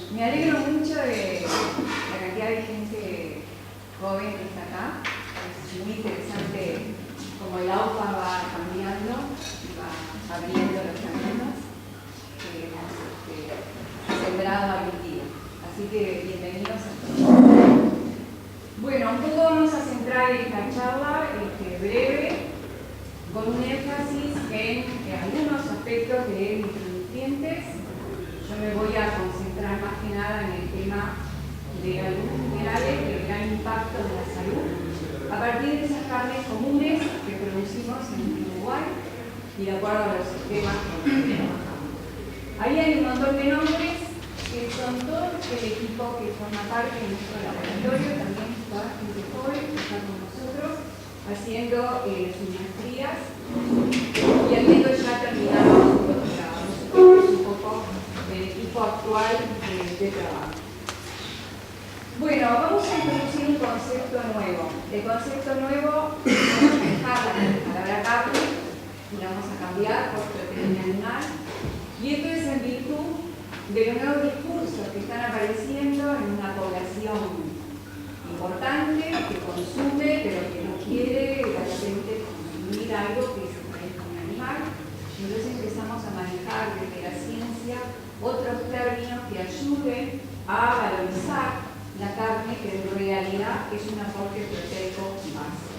Me alegro mucho de la cantidad de gente joven que está acá. Es muy interesante cómo el AUPA va cambiando, va abriendo los caminos que hemos sembrado algún día. Así que bienvenidos a todos. Bueno, un poco vamos a centrar esta charla breve con un énfasis en algunos aspectos de micronutrientes. Yo me voy a concentrar más que nada en el tema de algunos minerales de gran impacto en la salud a partir de esas carnes comunes que producimos en Uruguay y de acuerdo a los sistemas con los que trabajamos. Ahí hay un montón de nombres que son todo el equipo que forma parte de nuestro laboratorio, también toda la gente joven que está con nosotros haciendo sus maestrías y habiendo ya terminado su doctorado. Nosotros un poco el equipo actual de trabajo. Bueno, vamos a introducir un concepto nuevo. El concepto nuevo vamos a dejar la palabra carne y la vamos a cambiar por proteína animal. Y esto es en virtud de los nuevos discursos que están apareciendo en una población importante que consume, pero que no quiere de repente consumir algo que se parezca a un animal. Entonces empezamos a manejar desde la ciencia otros términos que ayuden a valorizar la carne, que en realidad es un aporte proteico base.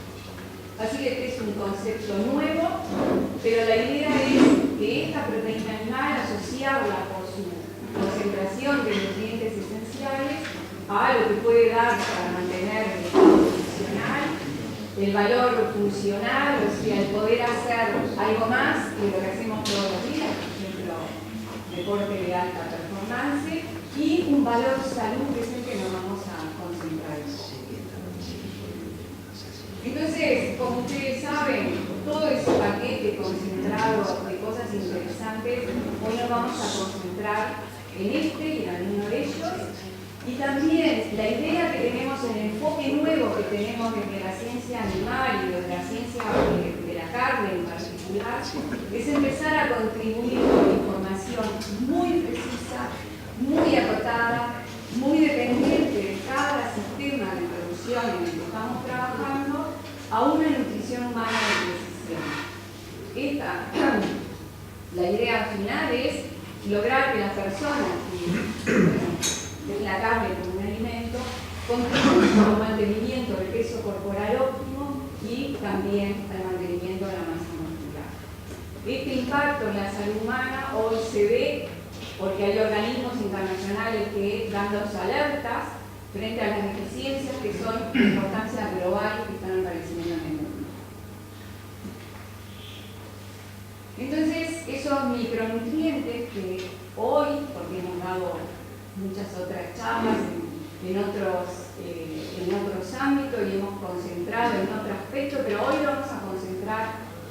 Así que este es un concepto nuevo, pero la idea es que esta proteína animal, asociarla por su concentración de nutrientes esenciales a lo que puede dar para mantener el estado funcional, el valor funcional, o sea, el poder hacer algo más de lo que hacemos todos los días, por ejemplo, deporte de alta performance, y un valor salud, que es el que nos vamos a concentrar. Entonces, como ustedes saben, todo ese paquete concentrado de cosas interesantes, hoy nos vamos a concentrar en este y en alguno de ellos. Y también la idea que tenemos, el enfoque nuevo que tenemos desde la ciencia animal y desde la ciencia de la carne en particular, es empezar a contribuir con información muy precisa, muy acotada, muy dependiente de cada sistema de producción en el que estamos trabajando, a una nutrición humana de precisión. La idea final es lograr que las personas que la carne como un alimento contribuyan al mantenimiento del peso corporal óptimo y también al mantenimiento de la masa muscular. Este impacto en la salud humana hoy se ve porque hay organismos internacionales que dan dos alertas frente a las deficiencias que son de importancia global que están apareciendo en el mundo. Entonces, esos micronutrientes que hoy, porque hemos dado muchas otras charlas en otros ámbitos y hemos concentrado en otro aspecto, pero hoy lo vamos a concentrar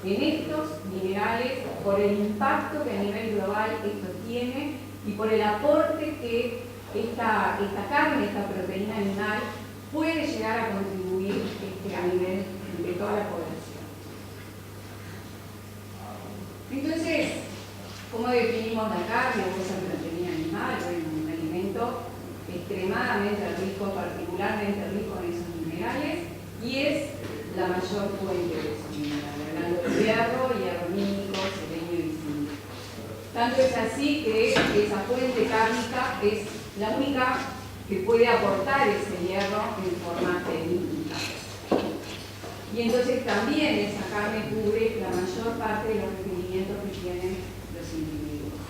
en estos minerales por el impacto que a nivel global esto tiene y por el aporte que esta carne, esta proteína animal puede llegar a contribuir a nivel de toda la población. Entonces, ¿cómo definimos la carne o esa proteína animal? Bueno, un alimento extremadamente rico, particularmente rico en esos minerales, y es la mayor fuente de esos minerales, hablando de hierro nítico, selenio y zinc. Tanto es así que esa fuente cárnica es la única que puede aportar ese hierro en forma líquida. Y entonces también esa carne cubre la mayor parte de los requerimientos que tienen los individuos.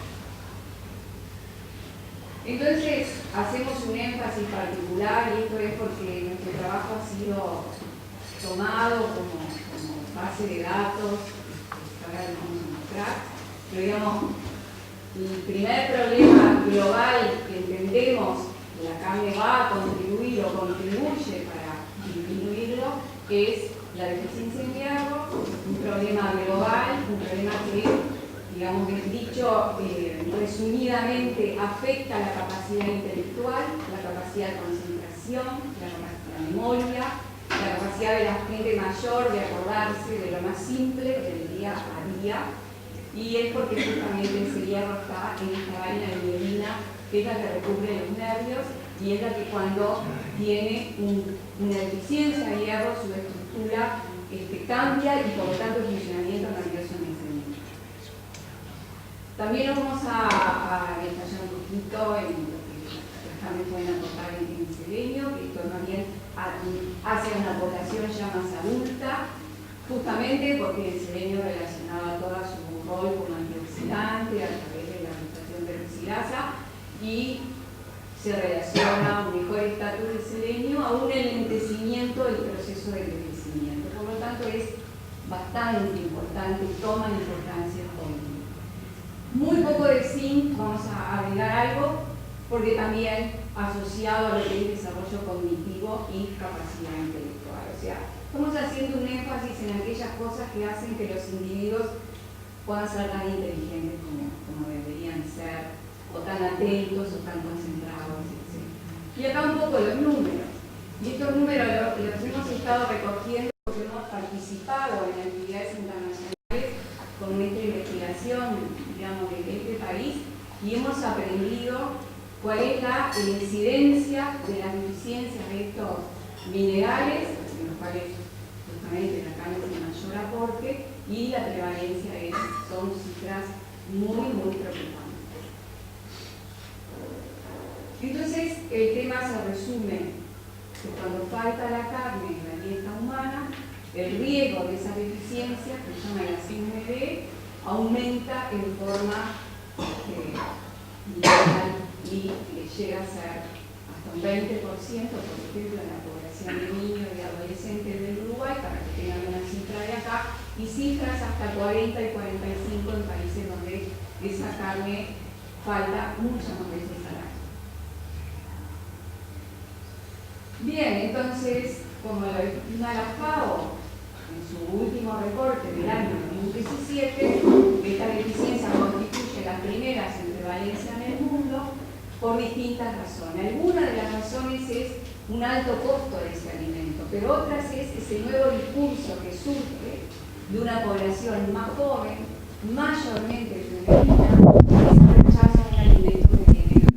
Entonces hacemos un énfasis particular, y esto es porque nuestro trabajo ha sido tomado como base de datos, ahora lo vamos a mostrar, pero digamos, el primer problema global que entendemos que la carne va a contribuir o contribuye para disminuirlo es la deficiencia en hierro, un problema global, un problema que, digamos, dicho resumidamente, afecta la capacidad intelectual, la capacidad de concentración, la capacidad de memoria, la capacidad de la gente mayor de acordarse de lo más simple del día a día, y es porque justamente ese hierro está en esta vaina de mielina que es la que recubre los nervios y es la que cuando tiene una deficiencia de hierro, su estructura cambia y por lo tanto el funcionamiento nervioso en ese niño. También vamos a detallar un poquito en lo que las carnes pueden aportar en selenio, que esto más bien hace una población ya más adulta, justamente porque el selenio relacionaba toda su rol como antioxidante a través de la reducción de oxidasa y se relaciona un mejor estatus de selenio a un enlentecimiento del proceso de envejecimiento. Por lo tanto, es bastante importante, toma importancia hoy. Muy poco de zinc, vamos a agregar algo, porque también asociado a lo que es desarrollo cognitivo y capacidad intelectual. O sea, estamos haciendo un énfasis en aquellas cosas que hacen que los individuos puedan ser tan inteligentes como deberían ser, o tan atentos, o tan concentrados, etc. Y acá un poco los números. Y estos números los hemos estado recogiendo porque hemos participado en actividades internacionales con nuestra investigación, digamos, de este país, y hemos aprendido cuál es la incidencia de las deficiencias de estos minerales, en los cuales justamente la carne es de mayor aporte, y la prevalencia son cifras muy, muy preocupantes. Entonces, el tema se resume que cuando falta la carne en la dieta humana, el riesgo de esa deficiencia, que se llama la CIMD, aumenta en forma lineal y llega a ser hasta un 20%, por ejemplo, en la población de niños y adolescentes del Uruguay, para que tengan una cifra de acá, y cifras hasta 40 y 45 en países donde esa carne falta muchas más veces al año. Bien, entonces, como lo estima la FAO en su último reporte del año 2017, esta deficiencia constituye las primeras en prevalencia en el mundo por distintas razones. Alguna de las razones es un alto costo de ese alimento, pero otras es ese nuevo discurso que surge de una población más joven, mayormente femenina, que rechaza un alimento que tiene.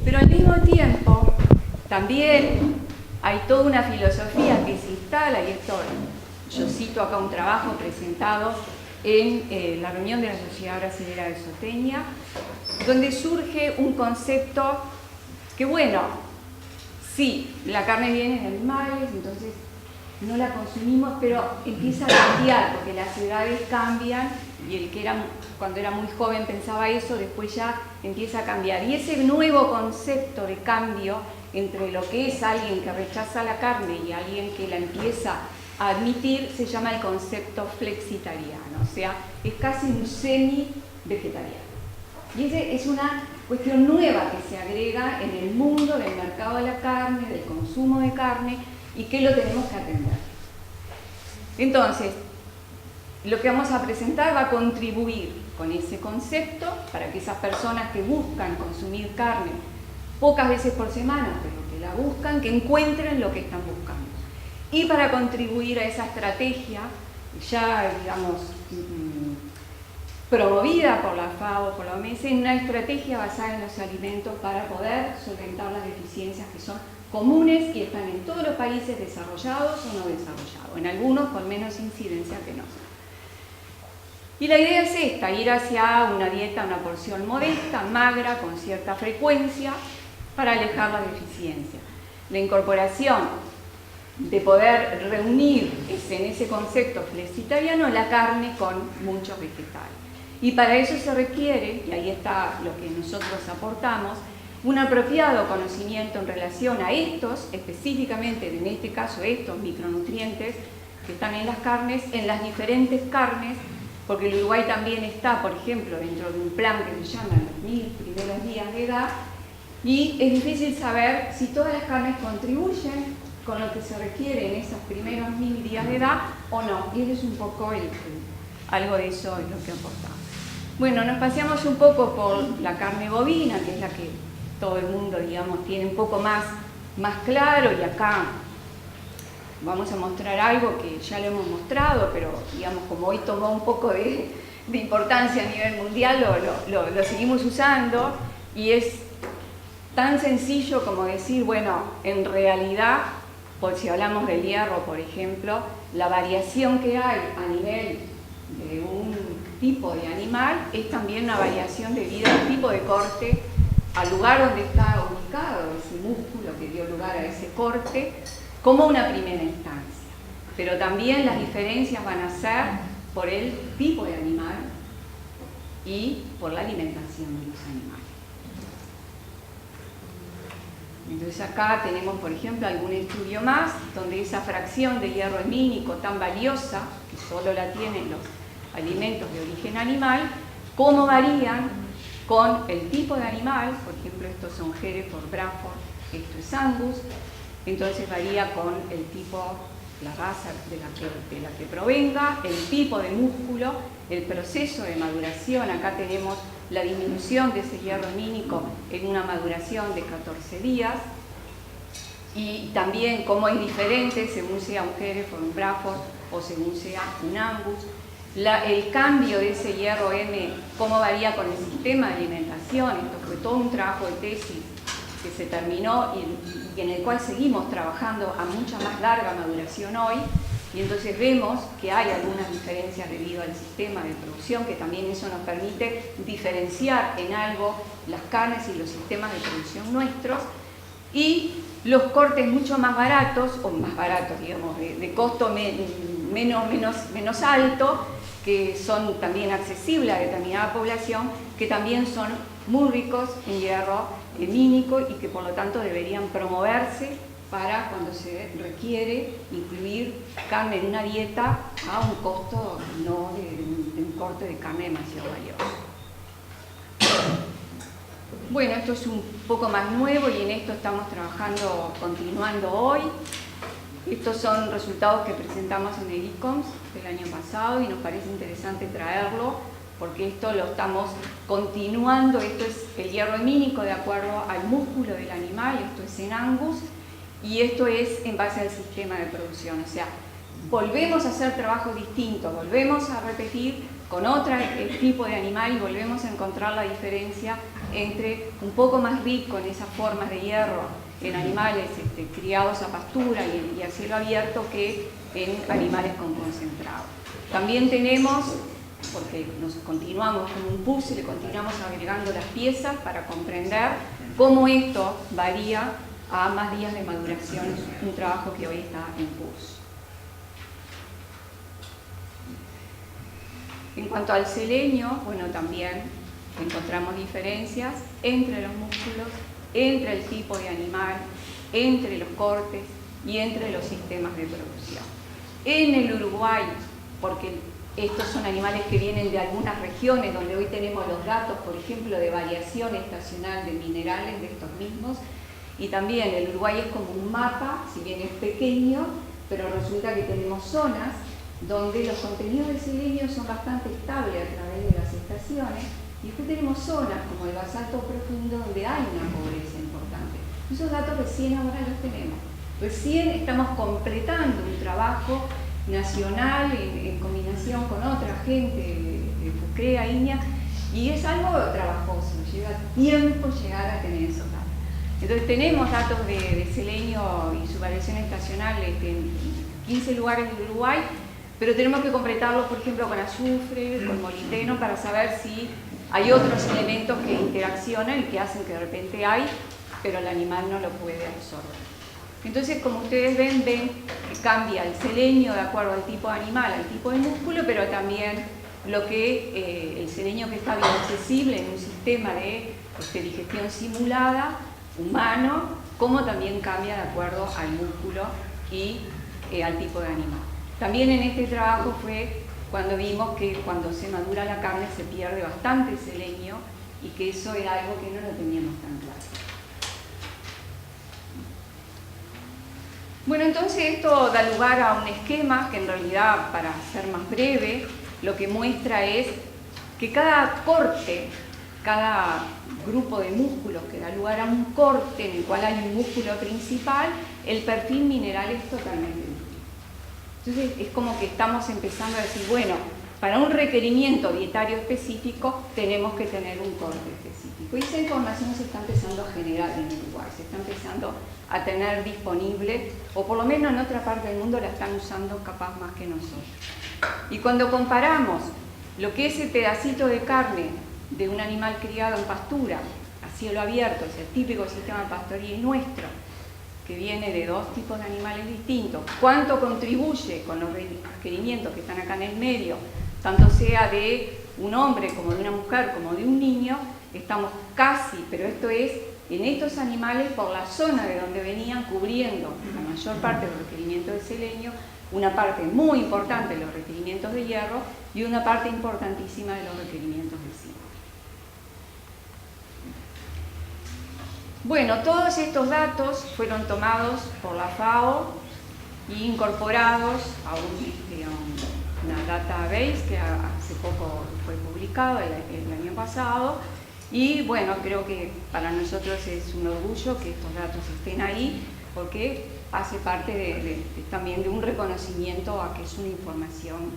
Pero al mismo tiempo, también hay toda una filosofía que se instala, y esto yo cito acá un trabajo presentado en la reunión de la Sociedad Brasilera de Zootecnia, donde surge un concepto que, bueno, sí, la carne viene de animales, entonces no la consumimos, pero empieza a cambiar, porque las edades cambian, y el que cuando era muy joven pensaba eso, después ya empieza a cambiar. Y ese nuevo concepto de cambio entre lo que es alguien que rechaza la carne y alguien que la empieza a admitir se llama el concepto flexitariano, o sea, es casi un semi-vegetariano. Y esa es una cuestión nueva que se agrega en el mundo del mercado de la carne, del consumo de carne, y que lo tenemos que atender. Entonces, lo que vamos a presentar va a contribuir con ese concepto para que esas personas que buscan consumir carne pocas veces por semana, pero que la buscan, que encuentren lo que están buscando. Y para contribuir a esa estrategia, ya digamos, promovida por la FAO, por la OMS, una estrategia basada en los alimentos para poder solventar las deficiencias que son comunes y están en todos los países desarrollados o no desarrollados, en algunos con menos incidencia que no. Y la idea es esta, ir hacia una dieta, una porción modesta, magra, con cierta frecuencia, para alejar la deficiencia. La incorporación de poder reunir en ese concepto flexitariano la carne con muchos vegetales. Y para eso se requiere, y ahí está lo que nosotros aportamos, un apropiado conocimiento en relación a estos, específicamente en este caso estos micronutrientes que están en las carnes, en las diferentes carnes, porque el Uruguay también está, por ejemplo, dentro de un plan que se llama los 1000 primeros días de edad, y es difícil saber si todas las carnes contribuyen con lo que se requiere en esos primeros 1000 días de edad o no. Y eso es un poco algo de eso es lo que aportamos. Bueno, nos paseamos un poco por la carne bovina, que es la que todo el mundo, digamos, tiene un poco más claro, y acá vamos a mostrar algo que ya lo hemos mostrado, pero digamos, como hoy tomó un poco de importancia a nivel mundial, lo seguimos usando, Y es tan sencillo como decir, bueno, en realidad, por si hablamos del hierro, por ejemplo, la variación que hay a nivel de un tipo de animal es también una variación debido al tipo de corte, al lugar donde está ubicado ese músculo que dio lugar a ese corte, como una primera instancia. Pero también las diferencias van a ser por el tipo de animal y por la alimentación de los animales. Entonces acá tenemos, por ejemplo, algún estudio más donde esa fracción de hierro hemínico tan valiosa, que solo la tienen los alimentos de origen animal, cómo varían con el tipo de animal. Por ejemplo, estos son Hereford, Bradford, esto es Angus, entonces varía con el tipo, la raza de la que provenga, el tipo de músculo, el proceso de maduración. Acá tenemos la disminución de ese hierro hemínico en una maduración de 14 días, y también cómo es diferente según sea un Hereford, un Bradford o según sea un Angus. El cambio de ese hierro M, cómo varía con el sistema de alimentación. Esto fue todo un trabajo de tesis que se terminó y en el cual seguimos trabajando a mucha más larga maduración hoy, y entonces vemos que hay algunas diferencias debido al sistema de producción, que también eso nos permite diferenciar en algo las carnes y los sistemas de producción nuestros, y los cortes mucho más baratos, o más baratos, digamos, de costo menos alto, que son también accesibles a determinada población, que también son muy ricos en hierro hemínico y que por lo tanto deberían promoverse para cuando se requiere incluir carne en una dieta a un costo no de un corte de carne demasiado valioso. Bueno, esto es un poco más nuevo y en esto estamos trabajando, continuando hoy. Estos son resultados que presentamos en el ICOMS del año pasado y nos parece interesante traerlo porque esto lo estamos continuando. Esto es el hierro hemínico de acuerdo al músculo del animal, esto es en Angus, y esto es en base al sistema de producción. O sea, volvemos a hacer trabajos distintos, volvemos a repetir con otro tipo de animal y volvemos a encontrar la diferencia entre un poco más rico en esas formas de hierro en animales criados a pastura y a cielo abierto que en animales con concentrado. También tenemos, porque nos continuamos como un puzzle, continuamos agregando las piezas para comprender cómo esto varía a más días de maduración, es un trabajo que hoy está en curso. En cuanto al selenio, bueno, también encontramos diferencias entre los músculos, entre el tipo de animal, entre los cortes y entre los sistemas de producción. En el Uruguay, porque estos son animales que vienen de algunas regiones donde hoy tenemos los datos, por ejemplo, de variación estacional de minerales de estos mismos, y también el Uruguay es como un mapa, si bien es pequeño, pero resulta que tenemos zonas donde los contenidos de selenio son bastante estables a través de las estaciones, y después tenemos zonas como el basalto profundo donde hay una pobreza importante. Esos datos recién ahora los tenemos. Recién estamos completando un trabajo nacional en combinación con otra gente de FUCREA, INIA, y es algo trabajoso, lleva tiempo llegar a tener esos datos. Entonces tenemos datos de selenio y su variación estacional en 15 lugares del Uruguay, pero tenemos que completarlos, por ejemplo, con azufre, con molibdeno, para saber si hay otros elementos que interaccionan y que hacen que de repente hay, pero el animal no lo puede absorber. Entonces, como ustedes ven que cambia el selenio de acuerdo al tipo de animal, al tipo de músculo, pero también lo que el selenio que está bien accesible en un sistema de digestión simulada, humano, como también cambia de acuerdo al músculo y al tipo de animal. También en este trabajo fue cuando vimos que cuando se madura la carne se pierde bastante selenio y que eso era algo que no lo teníamos tan claro. Bueno, entonces esto da lugar a un esquema que en realidad, para ser más breve, lo que muestra es que cada corte, cada grupo de músculos que da lugar a un corte en el cual hay un músculo principal, el perfil mineral es totalmente distinto. Entonces es como que estamos empezando a decir, bueno, para un requerimiento dietario específico tenemos que tener un corte específico. Pues esa información se está empezando a generar en Uruguay, se está empezando a tener disponible, o por lo menos en otra parte del mundo la están usando capaz más que nosotros. Y cuando comparamos lo que es el pedacito de carne de un animal criado en pastura, a cielo abierto, es el típico sistema pastoril nuestro, que viene de dos tipos de animales distintos, cuánto contribuye con los requerimientos que están acá en el medio, tanto sea de un hombre como de una mujer como de un niño, estamos casi, pero esto es en estos animales por la zona de donde venían cubriendo la mayor parte de los requerimientos de selenio, una parte muy importante de los requerimientos de hierro y una parte importantísima de los requerimientos de zinc. Bueno, todos estos datos fueron tomados por la FAO e incorporados a una database que hace poco fue publicado el año pasado. Y bueno, creo que para nosotros es un orgullo que estos datos estén ahí, porque hace parte también de un reconocimiento a que es una información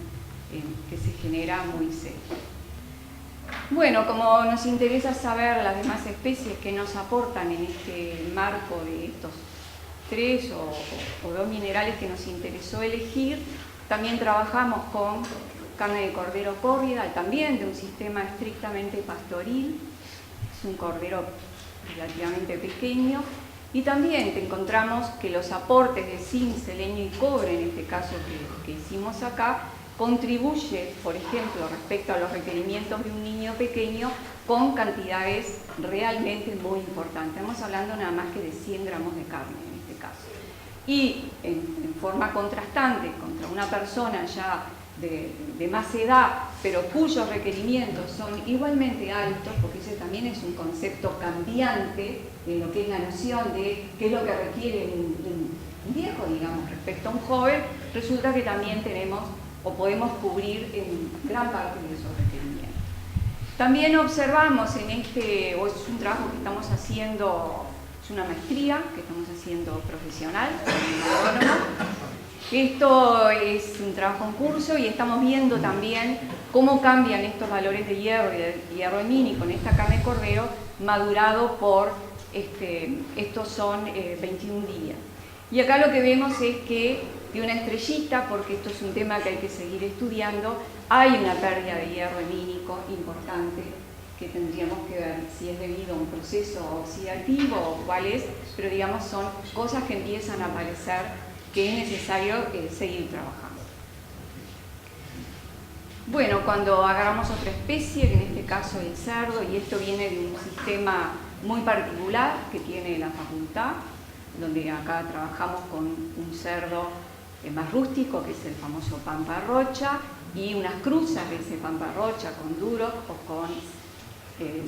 que se genera muy seria. Bueno, como nos interesa saber las demás especies que nos aportan en este marco de estos 3 o 2 minerales que nos interesó elegir, también trabajamos con carne de cordero córrida, también de un sistema estrictamente pastoril. Es un cordero relativamente pequeño, y también te encontramos que los aportes de zinc, selenio y cobre, en este caso que hicimos acá, contribuye, por ejemplo, respecto a los requerimientos de un niño pequeño, con cantidades realmente muy importantes. Estamos hablando nada más que de 100 gramos de carne en este caso. Y en forma contrastante contra una persona ya de más edad, pero cuyos requerimientos son igualmente altos, porque ese también es un concepto cambiante en lo que es la noción de qué es lo que requiere un viejo, digamos, respecto a un joven, resulta que también tenemos o podemos cubrir en gran parte de esos requerimientos. También observamos o es un trabajo que estamos haciendo, es una maestría que estamos haciendo profesional, esto es un trabajo en curso y estamos viendo también cómo cambian estos valores de hierro y de hierro hemínico en esta carne de cordero madurado por, estos son 21 días. Y acá lo que vemos es que de una estrellita, porque esto es un tema que hay que seguir estudiando, hay una pérdida de hierro hemínico importante que tendríamos que ver si es debido a un proceso oxidativo o cuál es, pero digamos son cosas que empiezan a aparecer que es necesario seguir trabajando. Bueno, cuando agarramos otra especie, que en este caso el cerdo, y esto viene de un sistema muy particular que tiene la facultad, donde acá trabajamos con un cerdo más rústico, que es el famoso pampa rocha, y unas cruzas de ese pampa rocha con duro o con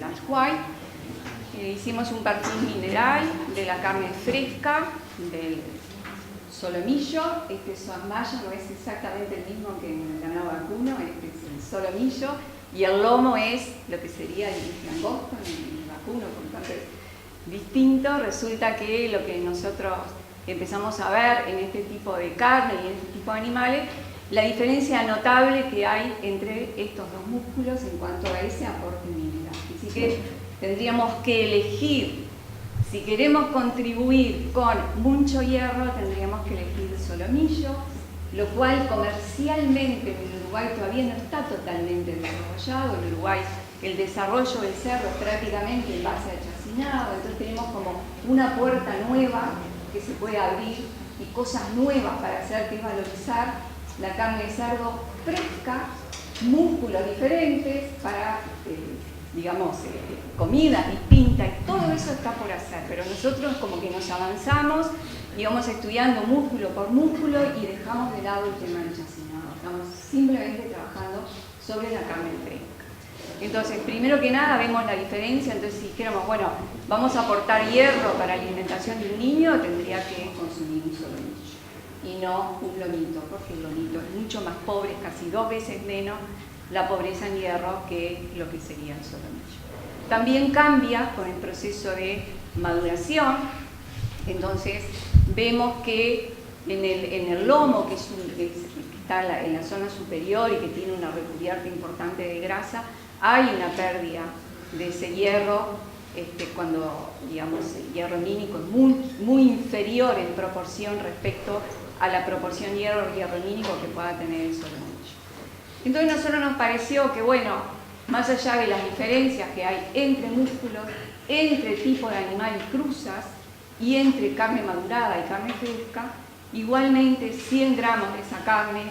large white. Hicimos un perfil mineral de la carne fresca, del solomillo. Este soasmayo no es exactamente el mismo que en el ganado vacuno, este es el solomillo, y el lomo es lo que sería el langosto en el vacuno, por lo tanto es distinto. Resulta que lo que nosotros empezamos a ver en este tipo de carne y en este tipo de animales, la diferencia notable que hay entre estos dos músculos en cuanto a ese aporte mineral. Así que tendríamos que elegir, si queremos contribuir con mucho hierro, tendríamos que elegir solomillo, lo cual comercialmente en Uruguay todavía no está totalmente desarrollado. En Uruguay el desarrollo del cerdo es prácticamente en base al chacinado, entonces tenemos como una puerta nueva que se puede abrir y cosas nuevas para hacer, que es valorizar la carne de cerdo fresca, músculos diferentes para, digamos, comidas distintas, y todo eso está por hacer, pero nosotros como que nos avanzamos y vamos estudiando músculo por músculo y dejamos de lado el tema del chacinado. Estamos simplemente trabajando sobre la carne fresca. Entonces, primero que nada vemos la diferencia. Entonces, si dijéramos, bueno, vamos a aportar hierro para la alimentación de un niño, tendría que consumir un solomillo y no un lomito, porque el lomito es mucho más pobre, es casi 2 veces menos la pobreza en hierro que lo que sería el solomillo. También cambia con el proceso de maduración. Entonces, vemos que en el lomo, que está en la zona superior y que tiene una recubierta importante de grasa, hay una pérdida de ese hierro cuando, digamos, el hierro hemínico es muy inferior en proporción respecto a la proporción hierro-hierro-hemínico que pueda tener el solomillo. Entonces a nosotros nos pareció que, bueno, más allá de las diferencias que hay entre músculos, entre tipo de animal y cruzas, y entre carne madurada y carne fresca, igualmente 100 gramos de esa carne,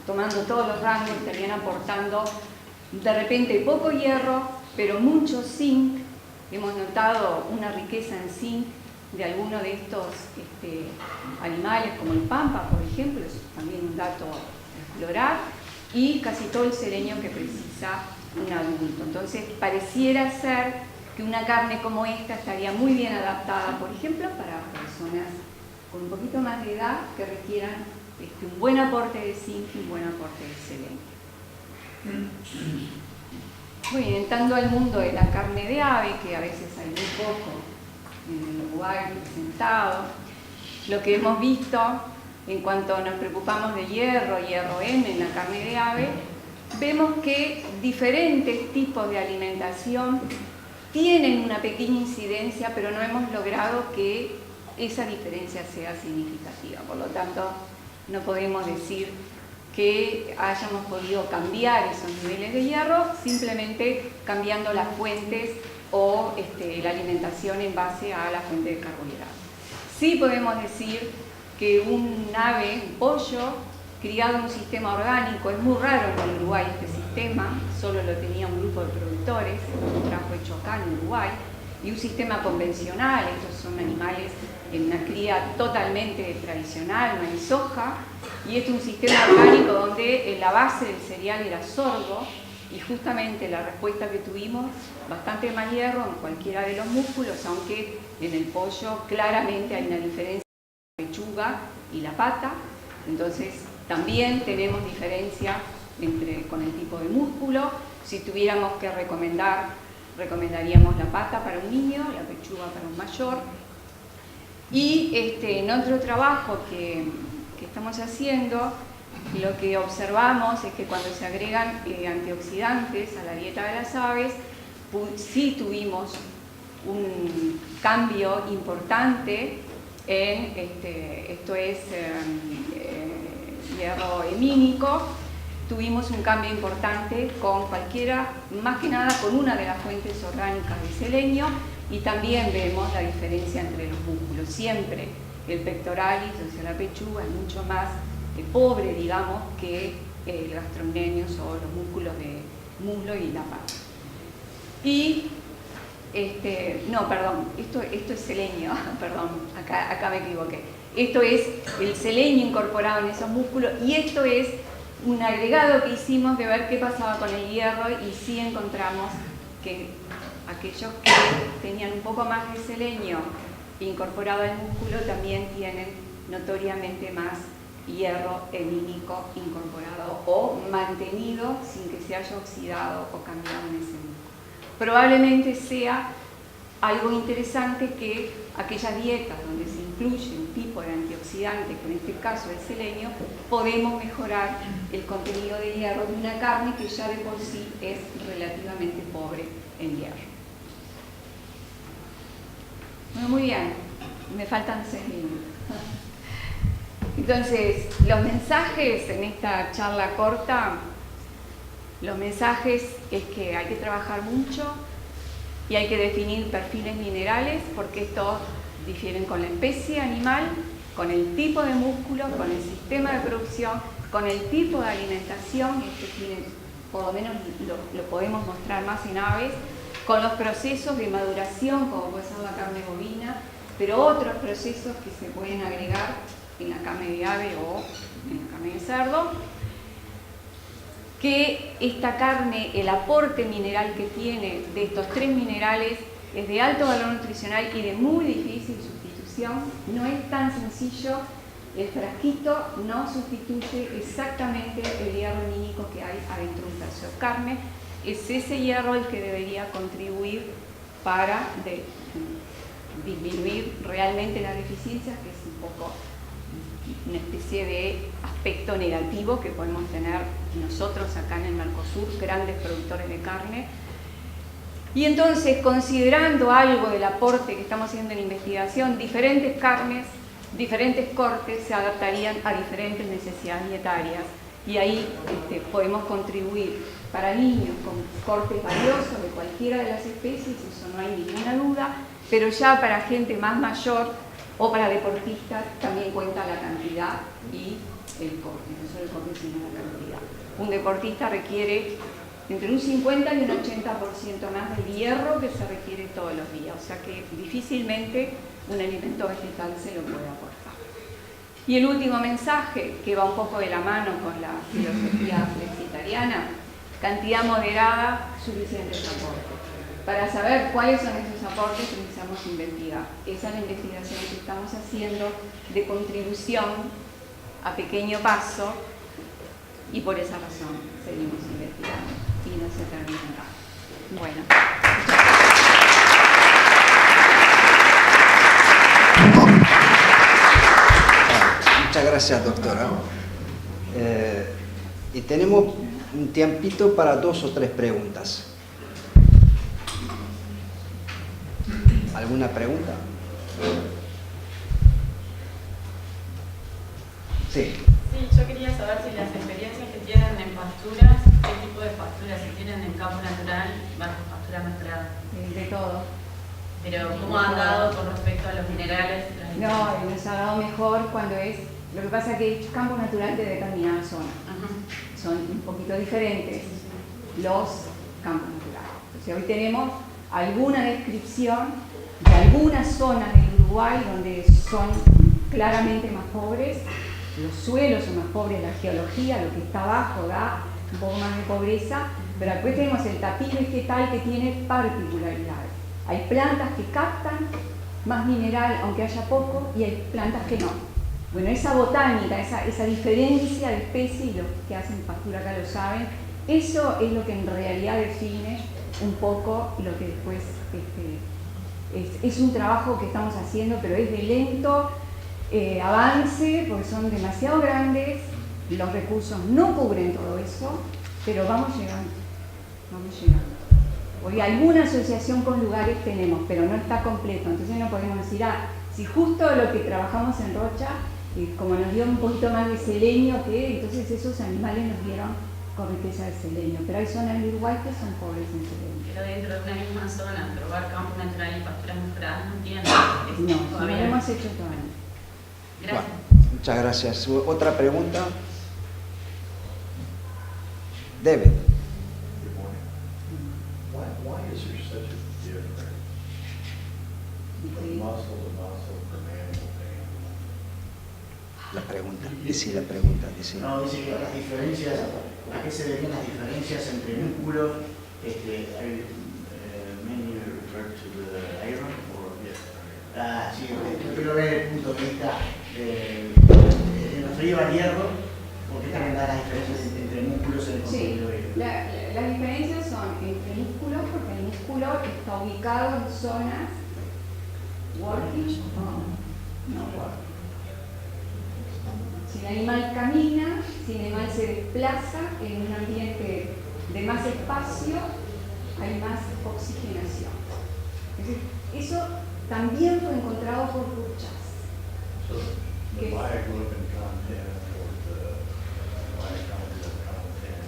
tomando todos los rangos, estarían aportando de repente poco hierro, pero mucho zinc. Hemos notado una riqueza en zinc de algunos de estos animales, como el pampa, por ejemplo, es también un dato a explorar, y casi todo el selenio que precisa un adulto. Entonces, pareciera ser que una carne como esta estaría muy bien adaptada, por ejemplo, para personas con un poquito más de edad que requieran un buen aporte de zinc y un buen aporte de selenio. Muy bien, entrando al mundo de la carne de ave, que a veces hay muy poco en el Uruguay presentado, lo que hemos visto en cuanto nos preocupamos de hierro M en la carne de ave, vemos que diferentes tipos de alimentación tienen una pequeña incidencia, pero no hemos logrado que esa diferencia sea significativa. Por lo tanto, no podemos decir que hayamos podido cambiar esos niveles de hierro simplemente cambiando las fuentes o la alimentación en base a la fuente de carbohidratos. Sí podemos decir que un ave, un pollo, criado en un sistema orgánico, es muy raro en el Uruguay este sistema, solo lo tenía un grupo de productores, lo trajo hecho acá en Uruguay, y un sistema convencional, estos son animales en una cría totalmente tradicional, no hay soja, y este es un sistema orgánico donde la base del cereal era sorgo, y justamente la respuesta que tuvimos, bastante más hierro en cualquiera de los músculos, aunque en el pollo claramente hay una diferencia entre la pechuga y la pata, entonces también tenemos diferencia con el tipo de músculo. Si tuviéramos que recomendar, recomendaríamos la pata para un niño, la pechuga para un mayor. Y en otro trabajo que estamos haciendo, lo que observamos es que cuando se agregan antioxidantes a la dieta de las aves, sí tuvimos un cambio importante en, esto es hierro hemínico, tuvimos un cambio importante con cualquiera, más que nada con una de las fuentes orgánicas de selenio, y también vemos la diferencia entre los músculos. Siempre el pectoralis, o sea la pechuga, es mucho más pobre, digamos, que el gastrocnemius o los músculos de muslo y la pata. Y no, perdón, esto es selenio, perdón, acá me equivoqué. Esto es el selenio incorporado en esos músculos, y esto es un agregado que hicimos de ver qué pasaba con el hierro, y sí encontramos que aquellos que tenían un poco más de selenio incorporado al músculo también tienen notoriamente más hierro hemínico incorporado o mantenido sin que se haya oxidado o cambiado en ese músculo. Probablemente sea algo interesante que aquellas dietas donde se incluye un tipo de antioxidante, que en este caso el selenio, podemos mejorar el contenido de hierro de una carne que ya de por sí es relativamente pobre en hierro. Bueno, muy bien, me faltan 6 minutos. Entonces, los mensajes en esta charla corta, los mensajes es que hay que trabajar mucho y hay que definir perfiles minerales, porque estos difieren con la especie animal, con el tipo de músculo, con el sistema de producción, con el tipo de alimentación, por lo menos lo podemos mostrar más en aves, con los procesos de maduración, como puede ser la carne bovina, pero otros procesos que se pueden agregar en la carne de ave o en la carne de cerdo, que esta carne, el aporte mineral que tiene de estos 3 minerales es de alto valor nutricional y de muy difícil sustitución. No es tan sencillo, el frasquito no sustituye exactamente el hierro hemínico que hay adentro de un pedazo de carne. Es ese hierro el que debería contribuir para disminuir realmente las deficiencias, que es un poco una especie de aspecto negativo que podemos tener nosotros acá en el Mercosur, grandes productores de carne, Y entonces, considerando algo del aporte que estamos haciendo en investigación, diferentes carnes, diferentes cortes se adaptarían a diferentes necesidades dietarias. Y ahí podemos contribuir para niños con cortes valiosos de cualquiera de las especies, eso no hay ninguna duda, pero ya para gente más mayor o para deportistas también cuenta la cantidad y el corte, no solo el corte sino la cantidad. Un deportista requiere entre un 50 y un 80% más del hierro que se requiere todos los días, o sea que difícilmente un alimento vegetal se lo puede aportar. Y el último mensaje, que va un poco de la mano con la filosofía flexitariana, cantidad moderada, suficientes aportes. Para saber cuáles son esos aportes necesitamos investigar. Esa es la investigación que estamos haciendo de contribución a pequeño paso y por esa razón seguimos investigando y no se termina acá. Bueno. Muchas gracias, doctora. Y tenemos un tiempito para 2 o 3 preguntas. ¿Alguna pregunta? Sí. Sí, yo quería saber si las experiencias que tienen en pasturas, qué tipo de pasturas, si tienen en campo natural, pastura mezclada. De todo. Pero ¿cómo han dado con respecto a los minerales? No, nos ha dado mejor cuando es... Lo que pasa es que es campo natural de determinada zona. Son un poquito diferentes los campos naturales. O sea, hoy tenemos alguna descripción de algunas zonas del Uruguay donde son claramente más pobres, los suelos son más pobres, la geología, lo que está abajo da un poco más de pobreza, pero después tenemos el tapiz vegetal que tiene particularidades. Hay plantas que captan más mineral aunque haya poco y hay plantas que no. Bueno, esa botánica, esa diferencia de especies, y los que hacen pastura acá lo saben, eso es lo que en realidad define un poco lo que después es un trabajo que estamos haciendo, pero es de lento avance, porque son demasiado grandes, los recursos no cubren todo eso, pero vamos llegando, vamos llegando. Hoy alguna asociación con lugares tenemos, pero no está completo, entonces no podemos decir, si justo lo que trabajamos en Rocha, como nos dio un poquito más de selenio, que entonces esos animales nos dieron con riqueza de selenio, pero hay zonas en Uruguay que son pobres en selenio. Pero dentro de una misma zona, probar campo natural y pasturas mejoradas no tienen. No, no lo hemos hecho todavía. Gracias. Bueno, muchas gracias. ¿Otra pregunta? David. Why is there such a difference from muscle to muscle from animal to animal? La pregunta, dice la pregunta, dice. No, dice que las diferencias, ¿a qué se deben las diferencias entre músculos? Mainly refer to the iron or sí, yo quiero ver el punto de vista referido al hierro, porque también da las diferencias entre músculos en el contenido de hierro. Las diferencias son entre músculos, porque el músculo está ubicado en zonas working o no working. Si el animal camina, si el animal se desplaza en un ambiente de más espacio, hay más oxigenación. Es decir, eso también fue encontrado por Burchas. So the bioglobin content or the mitochondrial content.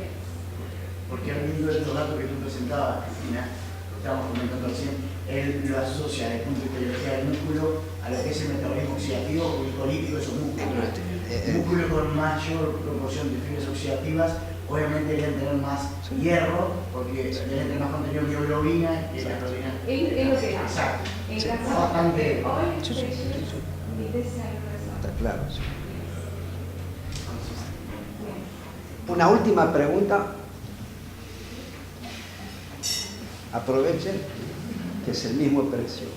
Yes. Porque al viendo estos datos que tú presentabas, Cristina, lo estábamos comentando recién, él lo asocia desde el punto de biología del músculo a lo que es el metabolismo oxidativo o glicolítico de esos músculos. Músculos con mayor proporción de fibras oxidativas obviamente deben tener más hierro porque deben tener más contenido de mioglobina que la proteína. Es lo que hace. Exacto. En Sí, casa, bastante. Está claro. Sí. Una última pregunta. Aprovechen que es el mismo precio.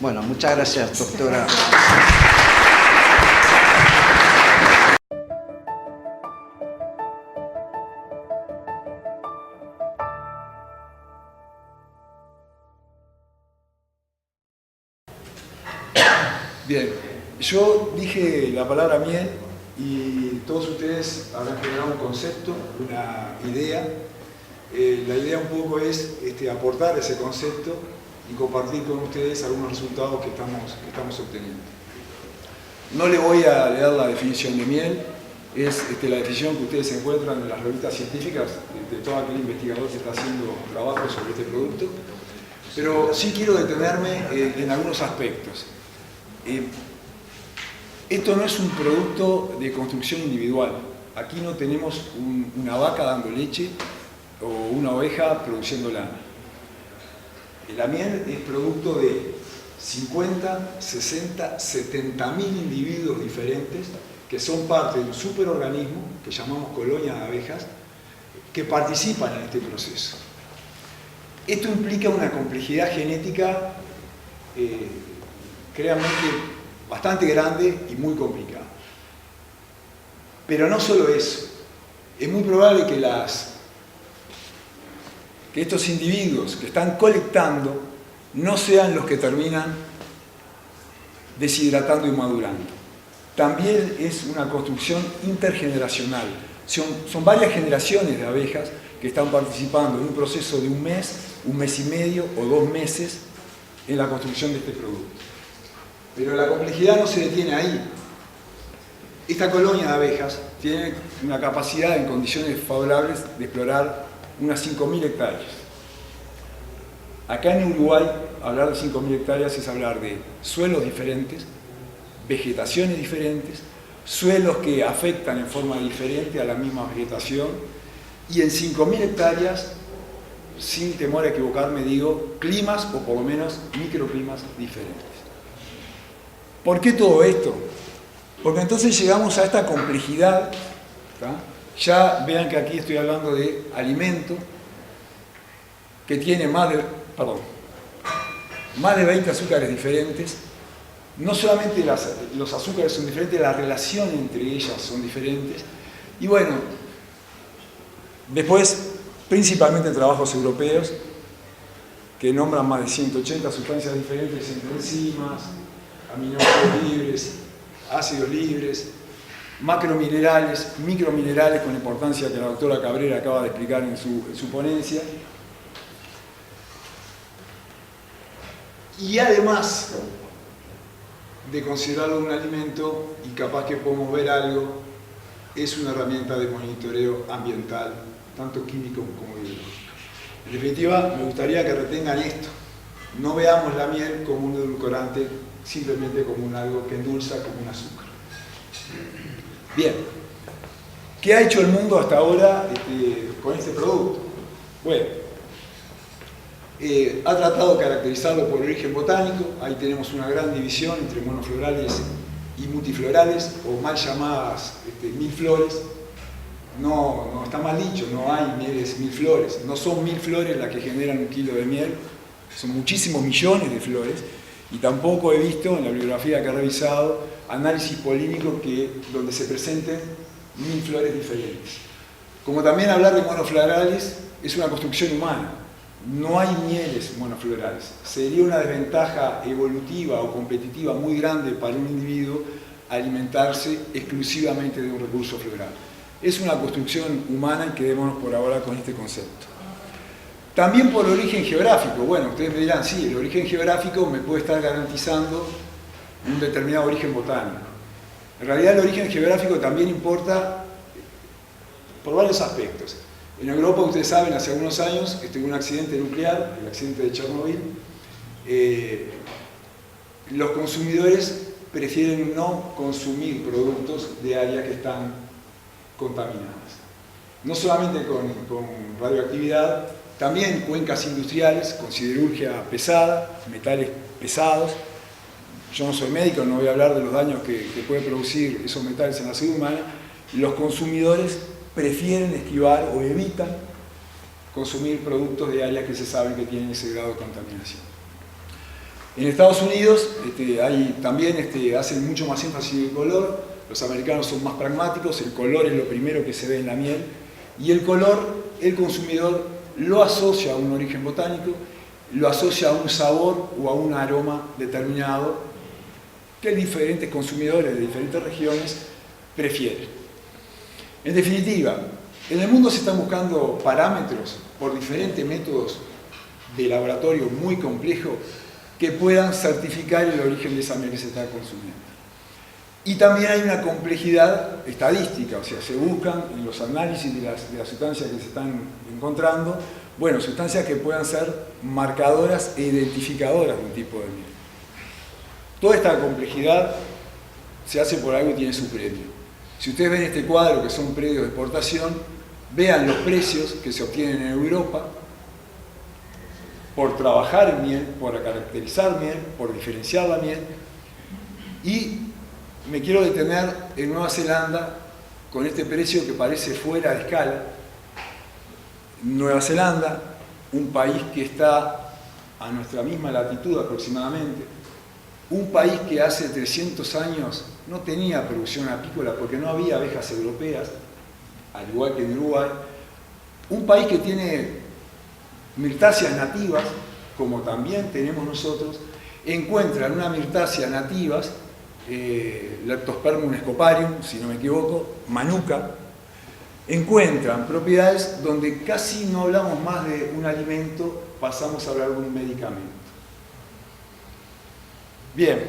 Bueno, muchas gracias, doctora. Bien, yo dije la palabra miel y todos ustedes habrán generado un concepto, una idea. La idea un poco es aportar ese concepto y compartir con ustedes algunos resultados que estamos obteniendo. No le voy a leer la definición de miel, es la definición que ustedes encuentran en las revistas científicas de todo aquel investigador que está haciendo trabajo sobre este producto, pero sí quiero detenerme en algunos aspectos. Esto no es un producto de construcción individual. Aquí no tenemos una vaca dando leche o una oveja produciendo lana. La miel es producto de 50, 60, 70.000 individuos diferentes que son parte de un superorganismo que llamamos colonia de abejas que participan en este proceso. Esto implica una complejidad genética, créanme que bastante grande y muy complicada. Pero no solo eso, es muy probable que estos individuos que están colectando no sean los que terminan deshidratando y madurando. También es una construcción intergeneracional. Son varias generaciones de abejas que están participando en un proceso de un mes y medio o 2 meses en la construcción de este producto. Pero la complejidad no se detiene ahí. Esta colonia de abejas tiene una capacidad en condiciones favorables de explorar unas 5.000 hectáreas. Acá en Uruguay, hablar de 5.000 hectáreas es hablar de suelos diferentes, vegetaciones diferentes, suelos que afectan en forma diferente a la misma vegetación, y en 5.000 hectáreas, sin temor a equivocarme, digo, climas o por lo menos microclimas diferentes. ¿Por qué todo esto? Porque entonces llegamos a esta complejidad, ¿tá? Ya vean que aquí estoy hablando de alimento que tiene más de 20 azúcares diferentes. No solamente los azúcares son diferentes, la relación entre ellas son diferentes. Y bueno, después, principalmente en trabajos europeos, que nombran más de 180 sustancias diferentes entre enzimas, aminoácidos libres, ácidos libres, macrominerales, microminerales, con la importancia que la doctora Cabrera acaba de explicar en su ponencia. Y además de considerarlo un alimento, y capaz que podemos ver algo, es una herramienta de monitoreo ambiental, tanto químico como biológico. En definitiva, me gustaría que retengan esto. No veamos la miel como un edulcorante, simplemente como algo que endulza, como un azúcar. Bien, ¿qué ha hecho el mundo hasta ahora con este producto? Bueno, ha tratado de caracterizarlo por origen botánico. Ahí tenemos una gran división entre monoflorales y multiflorales, o mal llamadas milflores. No está mal dicho, no hay mieles milflores. No son 1000 flores las que generan 1 kilo de miel, son muchísimos millones de flores. Y tampoco he visto en la bibliografía que he revisado análisis polínicos donde se presenten 1000 flores diferentes. Como también hablar de monoflorales es una construcción humana. No hay mieles monoflorales. Sería una desventaja evolutiva o competitiva muy grande para un individuo alimentarse exclusivamente de un recurso floral. Es una construcción humana y quedémonos por ahora con este concepto. También por origen geográfico. Bueno, ustedes me dirán, sí, el origen geográfico me puede estar garantizando un determinado origen botánico. En realidad el origen geográfico también importa por varios aspectos. En Europa, ustedes saben, hace algunos años hubo un accidente nuclear, el accidente de Chernobyl. Los consumidores prefieren no consumir productos de áreas que están contaminadas. No solamente con radioactividad, también cuencas industriales con siderurgia pesada, metales pesados. Yo no soy médico, no voy a hablar de los daños que pueden producir esos metales en la salud humana. Los consumidores prefieren esquivar o evitan consumir productos de áreas que se saben que tienen ese grado de contaminación. En Estados Unidos también hacen mucho más énfasis en el color. Los americanos son más pragmáticos, el color es lo primero que se ve en la miel, y el color, el consumidor lo asocia a un origen botánico, lo asocia a un sabor o a un aroma determinado que diferentes consumidores de diferentes regiones prefiere. En definitiva, en el mundo se están buscando parámetros por diferentes métodos de laboratorio muy complejos que puedan certificar el origen de esa miel que se está consumiendo. Y también hay una complejidad estadística, o sea, se buscan en los análisis de las sustancias que se están encontrando, bueno, sustancias que puedan ser marcadoras e identificadoras de un tipo de miel. Toda esta complejidad se hace por algo y tiene su premio. Si ustedes ven este cuadro, que son predios de exportación, vean los precios que se obtienen en Europa por trabajar en miel, por caracterizar miel, por diferenciar la miel. Y me quiero detener en Nueva Zelanda con este precio que parece fuera de escala. Nueva Zelanda, un país que está a nuestra misma latitud aproximadamente, un país que hace 300 años no tenía producción apícola porque no había abejas europeas, al igual que en Uruguay, un país que tiene mirtáceas nativas, como también tenemos nosotros, encuentran una mirtácea nativas, Leptospermum scoparium, si no me equivoco, manuka, encuentran propiedades donde casi no hablamos más de un alimento, pasamos a hablar de un medicamento. Bien,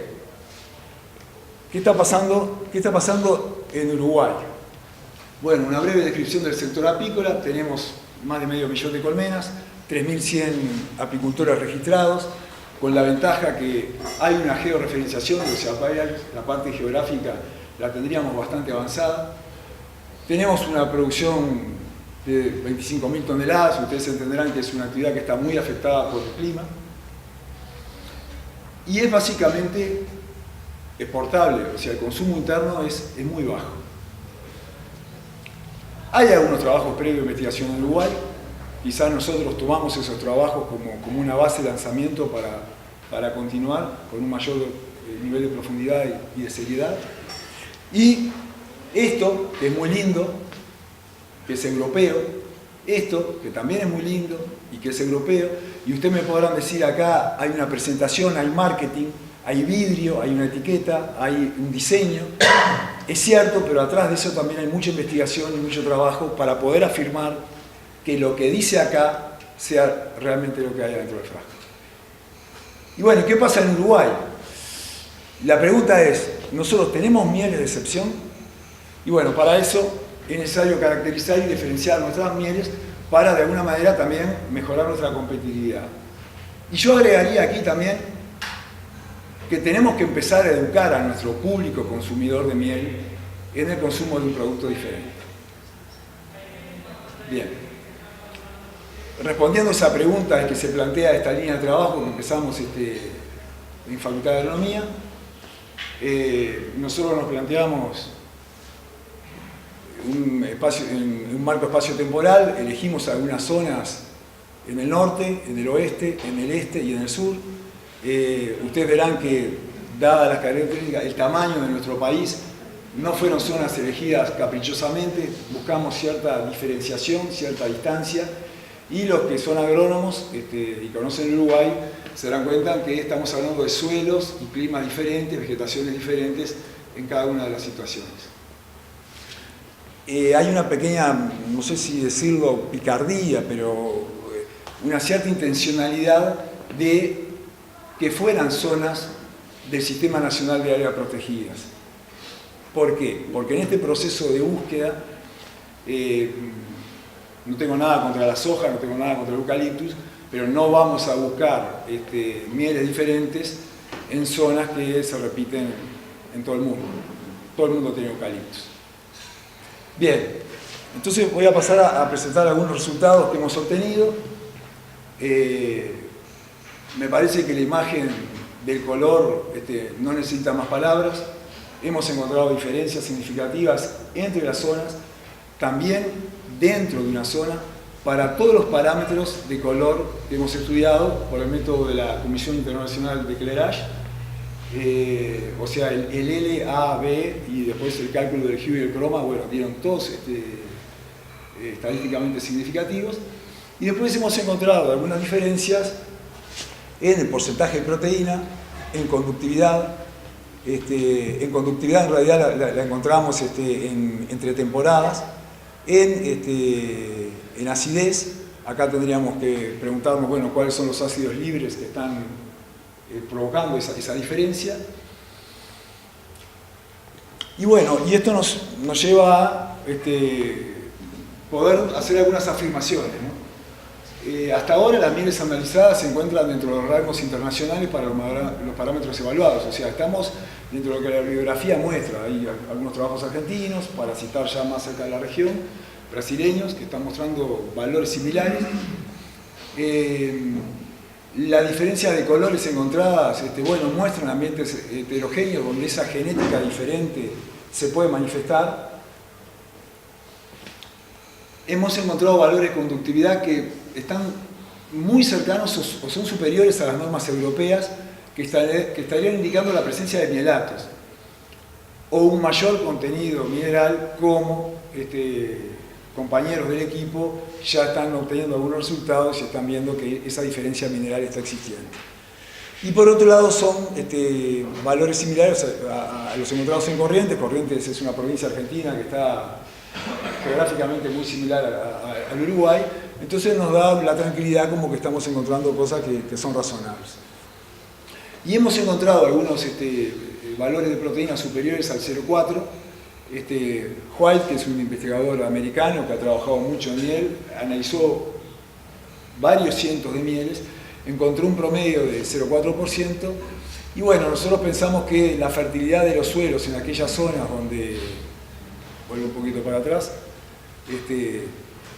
¿qué está pasando en Uruguay? Bueno, una breve descripción del sector apícola. Tenemos más de 500.000 de colmenas, 3.100 apicultores registrados, con la ventaja que hay una georreferenciación, o sea, la parte geográfica la tendríamos bastante avanzada. Tenemos una producción de 25.000 toneladas, ustedes entenderán que es una actividad que está muy afectada por el clima. Y es básicamente exportable, o sea, el consumo interno es muy bajo. Hay algunos trabajos previos de investigación en Uruguay, quizás nosotros tomamos esos trabajos como una base de lanzamiento para continuar con un mayor nivel de profundidad y de seriedad. Y esto, que es muy lindo, que es europeo, esto, que también es muy lindo y que es europeo, y ustedes me podrán decir acá hay una presentación, hay marketing, hay vidrio, hay una etiqueta, hay un diseño. Es cierto, pero atrás de eso también hay mucha investigación y mucho trabajo para poder afirmar que lo que dice acá sea realmente lo que hay dentro del frasco. Y bueno, ¿qué pasa en Uruguay? La pregunta es, ¿nosotros tenemos mieles de excepción? Y bueno, para eso es necesario caracterizar y diferenciar nuestras mieles para de alguna manera también mejorar nuestra competitividad. Y yo agregaría aquí también que tenemos que empezar a educar a nuestro público consumidor de miel en el consumo de un producto diferente. Bien. Respondiendo a esa pregunta que se plantea esta línea de trabajo que empezamos en Facultad de Agronomía, nosotros nos planteamos un marco espacio-temporal, elegimos algunas zonas en el norte, en el oeste, en el este y en el sur. Ustedes verán que, dadas las características, el tamaño de nuestro país, no fueron zonas elegidas caprichosamente, buscamos cierta diferenciación, cierta distancia, y los que son agrónomos y conocen Uruguay se darán cuenta que estamos hablando de suelos y climas diferentes, vegetaciones diferentes en cada una de las situaciones. Hay una pequeña, no sé si decirlo picardía, pero una cierta intencionalidad de que fueran zonas del Sistema Nacional de Áreas Protegidas. ¿Por qué? Porque en este proceso de búsqueda, no tengo nada contra la soja, no tengo nada contra el eucaliptus, pero no vamos a buscar mieles diferentes en zonas que se repiten en todo el mundo. Todo el mundo tiene eucaliptus. Bien, entonces voy a pasar a presentar algunos resultados que hemos obtenido. Me parece que la imagen del color no necesita más palabras. Hemos encontrado diferencias significativas entre las zonas, también dentro de una zona, para todos los parámetros de color que hemos estudiado por el método de la Comisión Internacional de Clerage, o sea, el L, A, B y después el cálculo del hue y el croma, bueno, dieron todos estadísticamente significativos. Y después hemos encontrado algunas diferencias en el porcentaje de proteína, en conductividad, En conductividad en realidad la encontramos entre temporadas. En acidez, acá tendríamos que preguntarnos, bueno, cuáles son los ácidos libres que están provocando esa diferencia. Y bueno, y esto nos lleva a poder hacer algunas afirmaciones, ¿no? Hasta ahora las mieles analizadas se encuentran dentro de los rangos internacionales para los parámetros evaluados, o sea, estamos dentro de lo que la bibliografía muestra. Hay algunos trabajos argentinos, para citar ya más cerca de la región, brasileños, que están mostrando valores similares. La diferencia de colores encontradas, bueno, muestran ambientes heterogéneos donde esa genética diferente se puede manifestar. Hemos encontrado valores de conductividad que están muy cercanos o son superiores a las normas europeas que estarían indicando la presencia de mielatos o un mayor contenido mineral, como compañeros del equipo ya están obteniendo algunos resultados y están viendo que esa diferencia mineral está existiendo. Y por otro lado son valores similares a los encontrados en Corrientes. Corrientes es una provincia argentina que está geográficamente muy similar al Uruguay, entonces nos da la tranquilidad como que estamos encontrando cosas que son razonables. Y hemos encontrado algunos valores de proteínas superiores al 0,4. White, que es un investigador americano que ha trabajado mucho en miel, analizó varios cientos de mieles, encontró un promedio de 0,4%, y bueno, nosotros pensamos que la fertilidad de los suelos en aquellas zonas donde, vuelvo un poquito para atrás,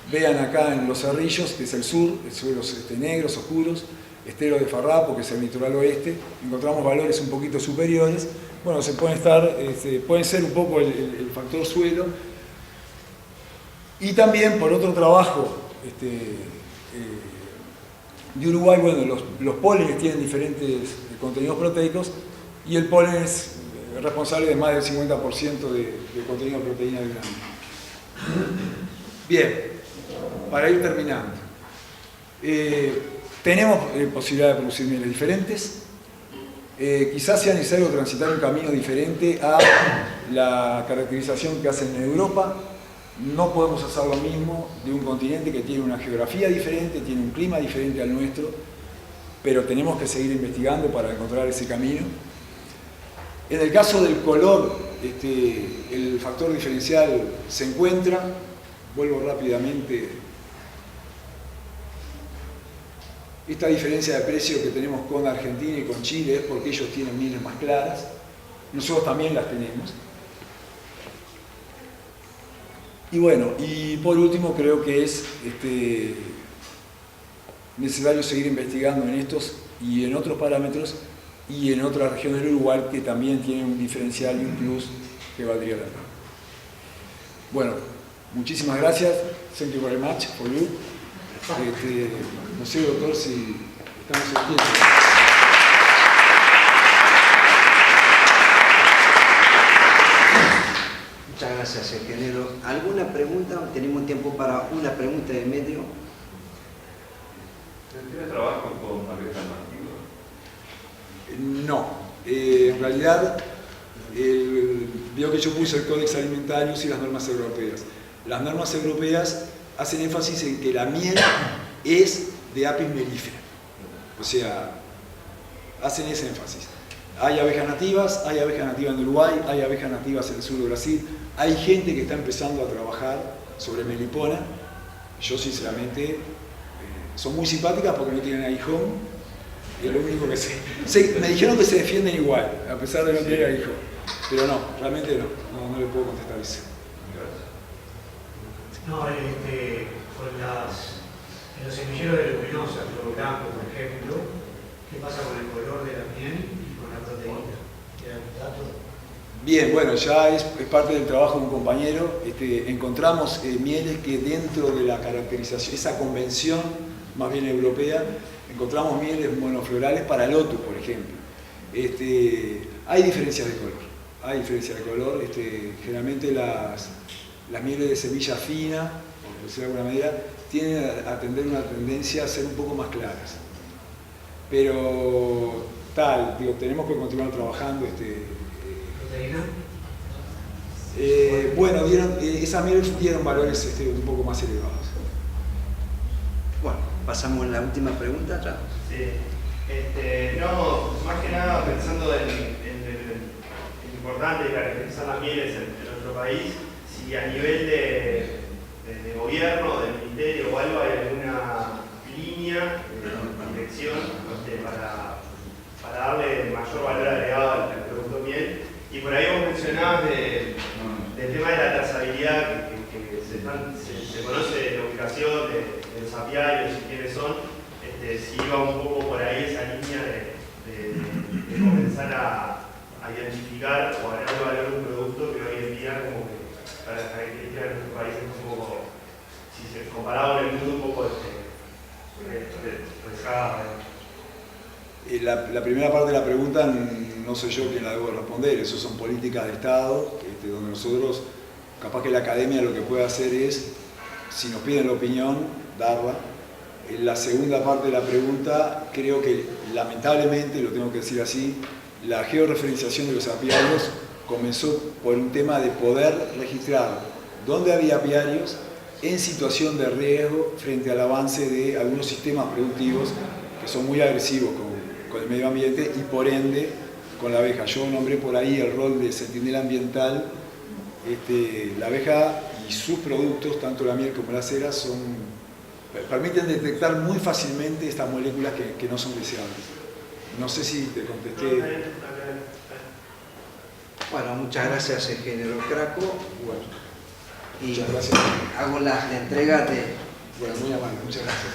vean acá en Los Cerrillos, que es el sur, suelos negros, oscuros, Estero de Farrapo, que es el litoral oeste, encontramos valores un poquito superiores. Bueno, pueden ser un poco el factor suelo. Y también por otro trabajo de Uruguay, bueno, los pólenes tienen diferentes contenidos proteicos y el polen es responsable de más del 50% de contenido de proteína de grano. Bien, para ir terminando. Tenemos posibilidad de producir mieles diferentes. Quizás sea necesario transitar un camino diferente a la caracterización que hacen en Europa. No podemos hacer lo mismo de un continente que tiene una geografía diferente, tiene un clima diferente al nuestro, pero tenemos que seguir investigando para encontrar ese camino. En el caso del color, el factor diferencial se encuentra. Vuelvo rápidamente. Esta diferencia de precio que tenemos con Argentina y con Chile es porque ellos tienen mieles más claras. Nosotros también las tenemos. Y bueno, y por último creo que es necesario seguir investigando en estos y en otros parámetros y en otras regiones del Uruguay que también tienen un diferencial y un plus que valdría la pena. Bueno, muchísimas gracias. Thank you very much for you. No sé, doctor, si estamos en tiempo. Muchas gracias, ingeniero. ¿Alguna pregunta? Tenemos tiempo para una pregunta de medio. ¿Tiene trabajo con abejas nativas? No. En realidad, veo que yo puse el Códex Alimentarius y las normas europeas. Las normas europeas hacen énfasis en que la miel es de apis mellifera. O sea, hacen ese énfasis. Hay abejas nativas en Uruguay, hay abejas nativas en el sur de Brasil, hay gente que está empezando a trabajar sobre melipona. Yo sinceramente, son muy simpáticas porque no tienen aguijón, y es lo único que sé. Me dijeron que se defienden igual, a pesar de no tener aguijón, pero no, realmente no le puedo contestar eso. No, en los semilleros de leguminosas, flor blanco, por ejemplo, ¿qué pasa con el color de la miel y con la proteína? ¿Quedan datos? Bien, bueno, ya es parte del trabajo de un compañero. Encontramos mieles que dentro de la caracterización, esa convención más bien europea, encontramos mieles monoflorales para lotus, por ejemplo. Hay diferencias de color. Generalmente las mieles de semilla fina, por decirlo de alguna manera, tienden a tener una tendencia a ser un poco más claras. Pero tenemos que continuar trabajando proteína? Bueno, esas mieles dieron valores un poco más elevados. Bueno, pasamos a la última pregunta ya. Sí. No, más que nada pensando en lo importante de caracterizar las mieles en nuestro país, si a nivel de gobierno, del ministerio o algo, hay alguna línea de dirección para darle mayor valor agregado al producto miel. Y por ahí vos mencionabas del tema de la trazabilidad, que se conoce la ubicación de los apiarios y quiénes son. Si iba un poco por ahí esa línea de comenzar a identificar o a darle valor a un producto que hoy en día, como que para las características de nuestro país, es un poco, si se comparaba con el mundo, un poco rezagado. La primera parte de la pregunta no soy yo quien la debo responder, eso son políticas de Estado, donde nosotros, capaz que la academia lo que puede hacer es, si nos piden la opinión, darla. En la segunda parte de la pregunta, creo que lamentablemente, lo tengo que decir así, la georreferenciación de los apiarios comenzó por un tema de poder registrar dónde había apiarios en situación de riesgo frente al avance de algunos sistemas productivos que son muy agresivos con el medio ambiente y por ende con la abeja. Yo nombré por ahí el rol de centinela ambiental. La abeja y sus productos, tanto la miel como la cera, permiten detectar muy fácilmente estas moléculas que no son deseables. No sé si te contesté. Bueno, muchas gracias, ingeniero Craco. Bueno, Y muchas gracias. hago la entrega de... Bueno, muy amable, muchas gracias.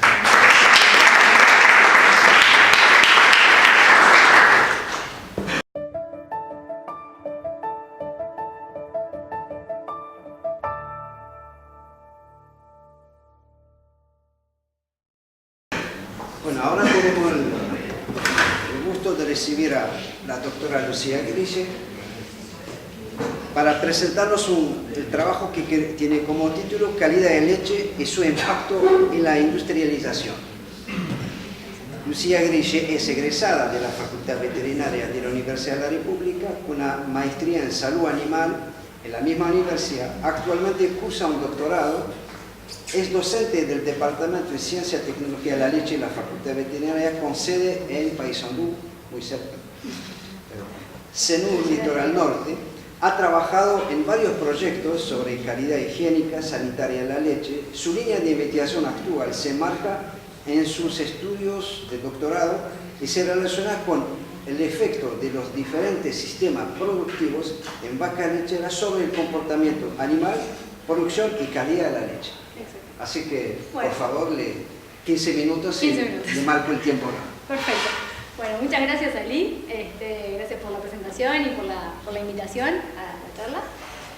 Bueno, ahora tenemos el gusto de recibir a la doctora Lucía Grille para presentarnos el trabajo que tiene como título Calidad de leche y su impacto en la industrialización. Lucía Grille es egresada de la Facultad Veterinaria de la Universidad de la República con una maestría en salud animal en la misma universidad. Actualmente cursa un doctorado. Es docente del Departamento de Ciencia y Tecnología de la Leche en la Facultad Veterinaria con sede en Paysandú, muy cerca. Senú, Litoral Norte. Ha trabajado en varios proyectos sobre calidad higiénica, sanitaria de la leche. Su línea de investigación actual se marca en sus estudios de doctorado y se relaciona con el efecto de los diferentes sistemas productivos en vaca lechera sobre el comportamiento animal, producción y calidad de la leche. Así que, bueno, por favor, 15 minutos y le marco el tiempo. Perfecto. Bueno, muchas gracias, Ali. Gracias por la presentación y por la invitación a la charla.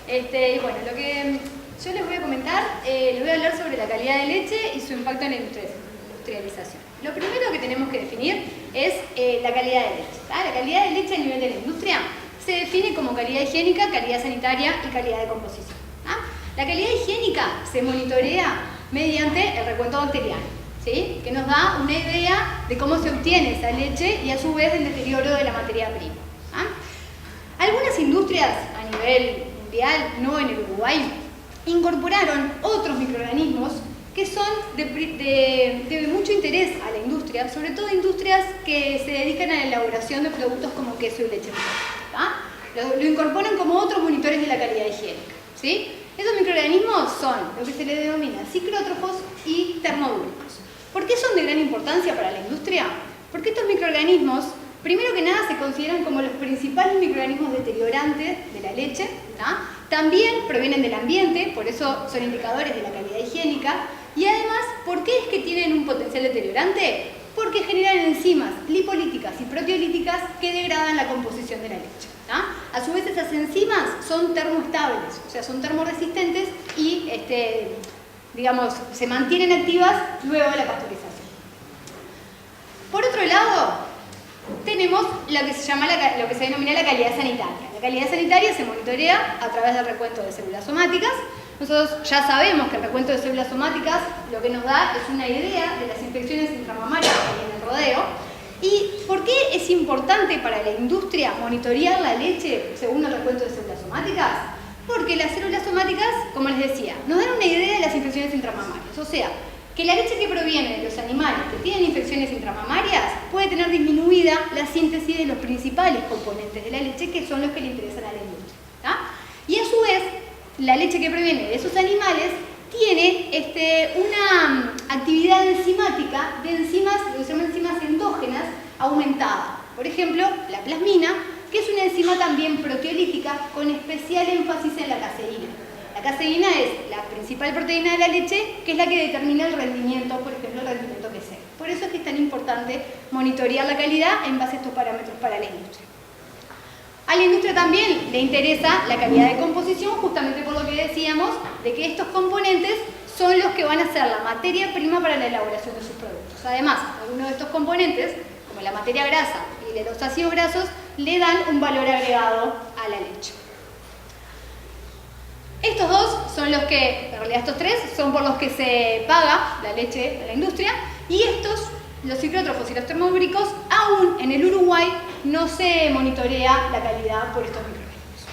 Y bueno, lo que yo les voy a comentar, les voy a hablar sobre la calidad de leche y su impacto en la industrialización. Lo primero que tenemos que definir es la calidad de leche. La calidad de leche a nivel de la industria se define como calidad higiénica, calidad sanitaria y calidad de composición. La calidad higiénica se monitorea mediante el recuento bacteriano, ¿sí? Que nos da una idea de cómo se obtiene esa leche y a su vez del deterioro de la materia prima. Algunas industrias a nivel mundial, no en el Uruguay, incorporaron otros microorganismos que son de mucho interés a la industria, sobre todo industrias que se dedican a la elaboración de productos como queso y leche en polvo. Lo incorporan como otros monitores de la calidad higiénica, ¿sí? Esos microorganismos son lo que se les denomina ciclótrofos y termodúricos. ¿Por qué son de gran importancia para la industria? Porque estos microorganismos, primero que nada, se consideran como los principales microorganismos deteriorantes de la leche. También provienen del ambiente, por eso son indicadores de la calidad higiénica. Y además, ¿por qué es que tienen un potencial deteriorante? Porque generan enzimas lipolíticas y proteolíticas que degradan la composición de la leche. A su vez, esas enzimas son termoestables, o sea, son termoresistentes y digamos, se mantienen activas luego de la pasteurización. Por otro lado, tenemos lo que se denomina la calidad sanitaria. La calidad sanitaria se monitorea a través del recuento de células somáticas. Nosotros ya sabemos que el recuento de células somáticas lo que nos da es una idea de las infecciones intramamarias que hay en el rodeo. ¿Y por qué es importante para la industria monitorear la leche según el recuento de células somáticas? Porque las células somáticas, como les decía, nos dan una idea de las infecciones intramamarias. O sea, que la leche que proviene de los animales que tienen infecciones intramamarias puede tener disminuida la síntesis de los principales componentes de la leche, que son los que le interesan a la industria, ¿tá? Y a su vez, la leche que proviene de esos animales tiene una actividad enzimática de enzimas, lo que se llaman enzimas endógenas, aumentada. Por ejemplo, la plasmina, que es una enzima también proteolítica con especial énfasis en la caseína. La caseína es la principal proteína de la leche, que es la que determina el rendimiento, por ejemplo, el rendimiento que sea. Por eso es que es tan importante monitorear la calidad en base a estos parámetros para la industria. A la industria también le interesa la calidad de composición, justamente por lo que decíamos, de que estos componentes son los que van a ser la materia prima para la elaboración de sus productos. Además, algunos de estos componentes, como la materia grasa y los ácidos grasos, le dan un valor agregado a la leche. Estos dos son los que, en realidad estos tres, son por los que se paga la leche de la industria, y estos, los ciclótrofos y los termogénicos, aún en el Uruguay no se monitorea la calidad por estos microorganismos.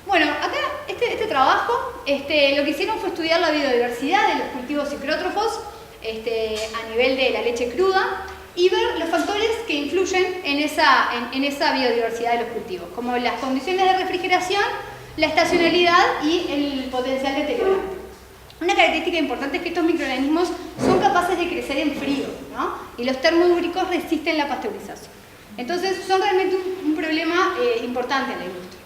Bueno, acá este trabajo lo que hicieron fue estudiar la biodiversidad de los cultivos ciclótrofos a nivel de la leche cruda y ver los factores que influyen en esa biodiversidad de los cultivos, como las condiciones de refrigeración, la estacionalidad y el potencial deteriorante. Una característica importante es que estos microorganismos son capaces de crecer en frío, ¿no? Y los termohíbricos resisten la pasteurización. Entonces son realmente un problema importante en la industria.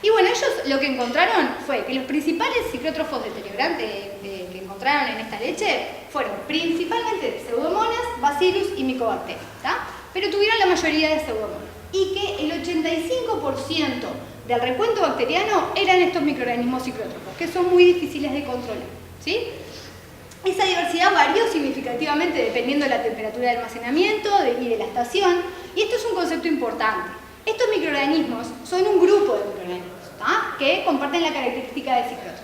Y bueno, ellos lo que encontraron fue que los principales ciclótrofos deteriorantes que encontraron en esta leche fueron principalmente pseudomonas, bacillus y mycobacterium, ¿tá? Pero tuvieron la mayoría de pseudomonas. Y que el 85% del recuento bacteriano eran estos microorganismos ciclótrofos, que son muy difíciles de controlar, ¿sí? Esa diversidad varió significativamente dependiendo de la temperatura de almacenamiento y de la estación, y esto es un concepto importante. Estos microorganismos son un grupo de microorganismos, ¿tá? Que comparten la característica de ciclótrofos.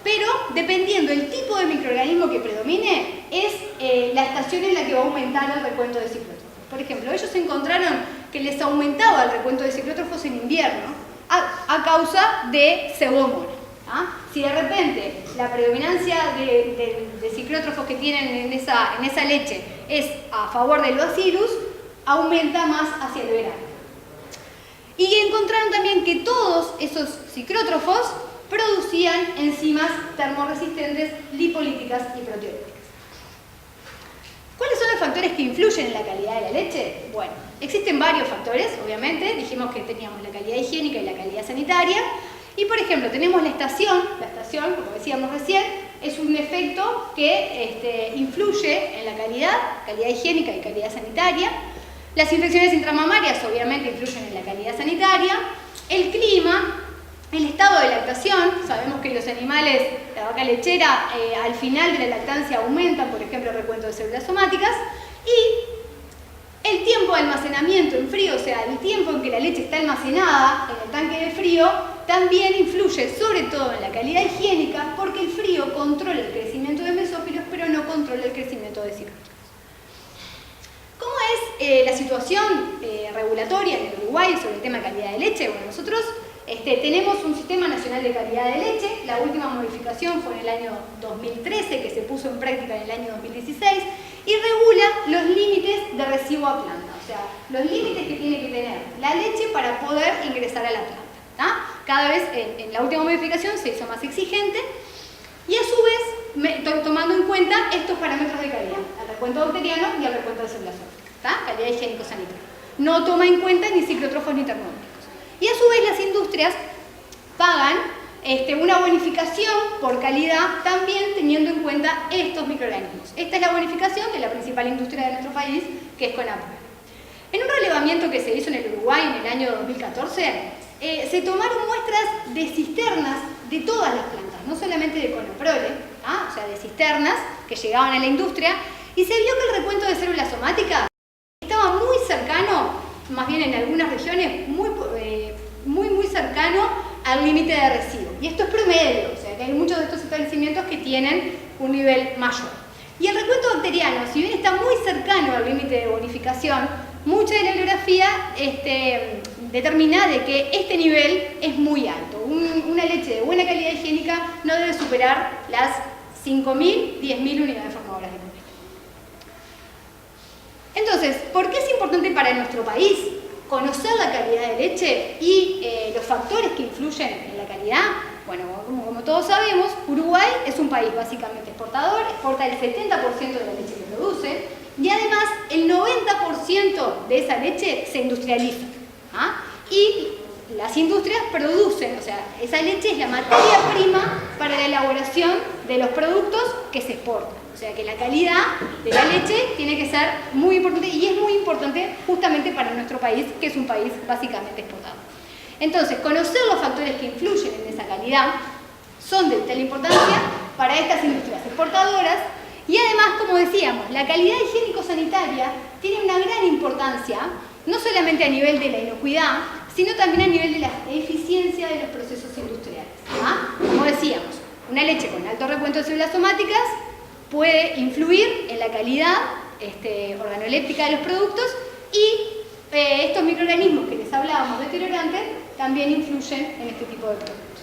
Pero dependiendo del tipo de microorganismo que predomine, es la estación en la que va a aumentar el recuento de ciclótrofos. Por ejemplo, ellos encontraron que les aumentaba el recuento de ciclótrofos en invierno a causa de pseudomonas. Si de repente la predominancia de ciclótrofos que tienen en esa leche es a favor del bacillus, aumenta más hacia el verano. Y encontraron también que todos esos ciclótrofos producían enzimas termorresistentes, lipolíticas y proteolíticas. ¿Cuáles son los factores que influyen en la calidad de la leche? Bueno, existen varios factores, obviamente. Dijimos que teníamos la calidad higiénica y la calidad sanitaria. Y por ejemplo, tenemos la estación, como decíamos recién, es un efecto que influye en la calidad higiénica y calidad sanitaria. Las infecciones intramamarias obviamente influyen en la calidad sanitaria. El clima, el estado de lactación, sabemos que los animales, la vaca lechera, al final de la lactancia aumentan, por ejemplo, el recuento de células somáticas. Y el tiempo de almacenamiento en frío, o sea, el tiempo en que la leche está almacenada en el tanque de frío, también influye sobre todo en la calidad higiénica, porque el frío controla el crecimiento de mesófilos, pero no controla el crecimiento de ciclótrofos. ¿Cómo es la situación regulatoria en el Uruguay sobre el tema de calidad de leche? Bueno, nosotros tenemos un Sistema Nacional de Calidad de Leche. La última modificación fue en el año 2013, que se puso en práctica en el año 2016, y regula los límites de recibo a planta, o sea, los límites que tiene que tener la leche para poder ingresar a la planta, ¿tá? Cada vez en la última modificación se hizo más exigente, y a su vez tomando en cuenta estos parámetros de calidad, el recuento bacteriano y el recuento de células ópticas, ¿tá? Calidad higiénico-sanitaria. No toma en cuenta ni ciclótrofos ni termómetros. Y a su vez las industrias pagan una bonificación por calidad, también teniendo en cuenta estos microorganismos. Esta es la bonificación de la principal industria de nuestro país, que es CONAPROLE. En un relevamiento que se hizo en el Uruguay en el año 2014, se tomaron muestras de cisternas de todas las plantas, no solamente de CONAPROLE, o sea, de cisternas que llegaban a la industria, y se vio que el recuento de células somáticas estaba muy cercano, más bien en algunas regiones, muy cercano al límite de residuo. Y esto es promedio, o sea que hay muchos de estos establecimientos que tienen un nivel mayor. Y el recuento bacteriano, si bien está muy cercano al límite de bonificación, mucha de la bibliografía determina de que este nivel es muy alto. Una leche de buena calidad higiénica no debe superar las 5.000, 10.000 unidades formadoras de leche. Entonces, ¿por qué es importante para nuestro país conocer la calidad de leche y los factores que influyen en la calidad? Bueno, como todos sabemos, Uruguay es un país básicamente exportador, exporta el 70% de la leche que produce y además el 90% de esa leche se industrializa. Y las industrias producen, o sea, esa leche es la materia prima para la elaboración de los productos que se exportan. O sea que la calidad de la leche tiene que ser muy importante y es muy importante justamente para nuestro país, que es un país básicamente exportador. Entonces, conocer los factores que influyen en esa calidad son de vital importancia para estas industrias exportadoras y además, como decíamos, la calidad higiénico-sanitaria tiene una gran importancia, no solamente a nivel de la inocuidad, sino también a nivel de la eficiencia de los procesos industriales. Como decíamos, una leche con alto recuento de células somáticas puede influir en la calidad organoléptica de los productos y estos microorganismos que les hablábamos deteriorantes también influyen en este tipo de productos.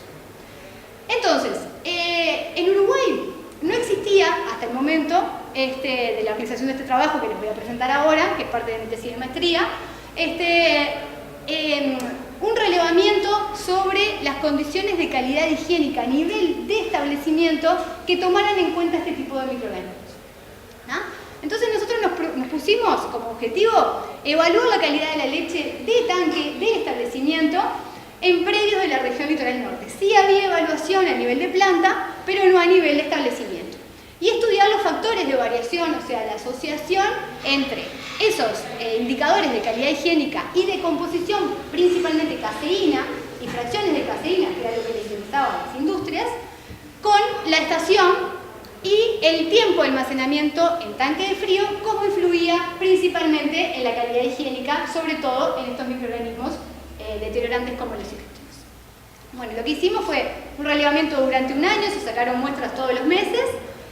Entonces, en Uruguay no existía hasta el momento de la organización de este trabajo que les voy a presentar ahora, que es parte de mi tesis de maestría, un relevamiento sobre las condiciones de calidad higiénica a nivel de establecimiento que tomaran en cuenta este tipo de microorganismos. Entonces nosotros nos pusimos como objetivo evaluar la calidad de la leche de tanque, de establecimiento, en predios de la región litoral norte. Sí había evaluación a nivel de planta, pero no a nivel de establecimiento. Y estudiar los factores de variación, o sea, la asociación entre esos indicadores de calidad higiénica y de composición, principalmente caseína y fracciones de caseína, que era lo que les interesaba a las industrias, con la estación y el tiempo de almacenamiento en tanque de frío, cómo influía principalmente en la calidad higiénica, sobre todo en estos microorganismos deteriorantes como los ciclótrofos. Bueno, lo que hicimos fue un relevamiento durante un año, se sacaron muestras todos los meses,